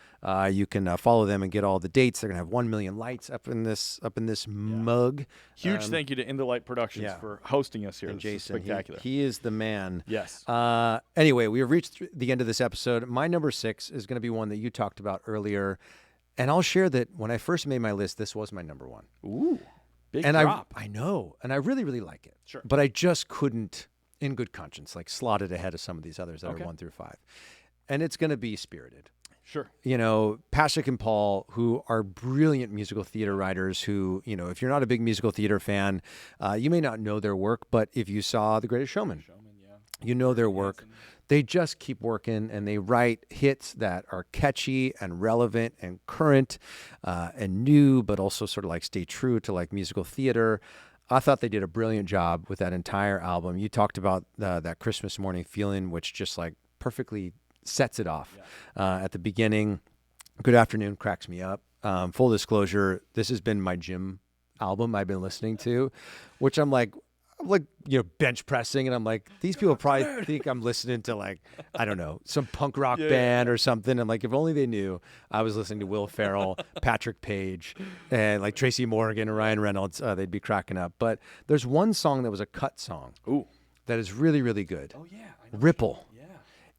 you can follow them and get all the dates. They're gonna have 1 million lights up in this mug. Huge thank you to Indolight Productions yeah. for hosting us here. And This is Jason, spectacular. he is the man. Yes. Anyway, we have reached the end of this episode. My number 6 is going to be one that you talked about earlier. And I'll share that when I first made my list, this was my number 1. Ooh. Big And drop. I know. And I really, really like it. Sure. But I just couldn't, in good conscience, slot it ahead of some of these others that Okay. are 1 through 5. And it's going to be Spirited. Sure. You know, Patrick and Paul, who are brilliant musical theater writers who, if you're not a big musical theater fan, you may not know their work, but if you saw The Greatest Showman, you know their work. They just keep working, and they write hits that are catchy and relevant and current and new, but also sort of stay true to musical theater. I thought they did a brilliant job with that entire album. You talked about that Christmas morning feeling, which just perfectly sets it off at the beginning. Good Afternoon cracks me up. Full disclosure, this has been my gym album I've been listening to, which I'm bench pressing, and I'm these people probably think I'm listening to I don't know, some punk rock band or something. I'm if only they knew I was listening to Will Ferrell, Patrick Page, and Tracy Morgan and Ryan Reynolds. They'd be cracking up. But there's one song that was a cut song. Ooh. That is really, really good. Oh, yeah. I know. Ripple. Yeah.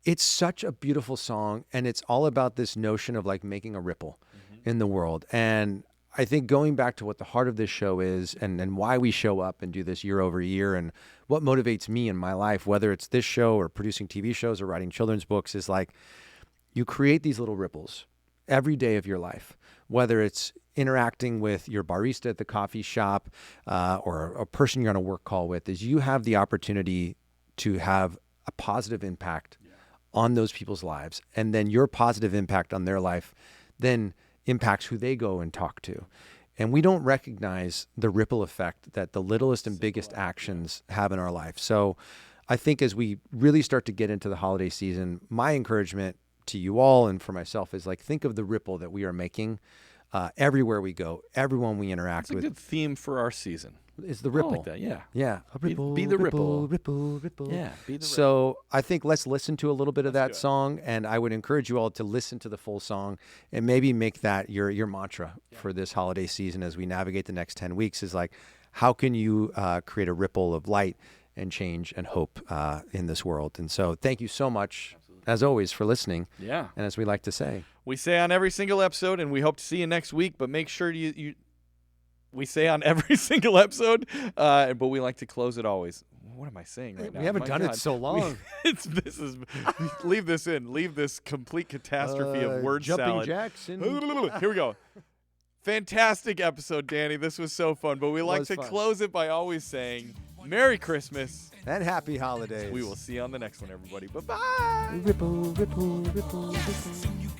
It's such a beautiful song, and it's all about this notion of making a ripple in the world. And I think going back to what the heart of this show is, and why we show up and do this year over year, and what motivates me in my life, whether it's this show or producing TV shows or writing children's books, is you create these little ripples every day of your life, whether it's interacting with your barista at the coffee shop or a person you're on a work call with, is you have the opportunity to have a positive impact on those people's lives, and then your positive impact on their life then impacts who they go and talk to. And we don't recognize the ripple effect that the littlest and biggest actions have in our life. So I think as we really start to get into the holiday season, my encouragement to you all and for myself is think of the ripple that we are making everywhere we go, everyone we interact That's a with. good theme for our season. Is the I ripple. like that, yeah. Yeah. A ripple, be the ripple. Ripple. Yeah, be the So I think let's listen to a little bit of Let's that do it. song, and I would encourage you all to listen to the full song and maybe make that your mantra for this holiday season as we navigate the next 10 weeks is how can you create a ripple of light and change and hope in this world? And so thank you so much, as always, for listening. Yeah. And as we like to say, We say on every single episode, and we hope to see you next week, but make sure we say on every single episode, but we like to close it always. What am I saying right now? we haven't My done God. it so long. Leave this in. Leave this complete catastrophe of word Jumping salad. Jackson. Here we go. Fantastic episode, Danny. This was so fun, but we like was to fun. close it by always saying Merry Christmas. And happy holidays. We will see you on the next one, everybody. Bye-bye. Ripple, ripple, ripple, ripple.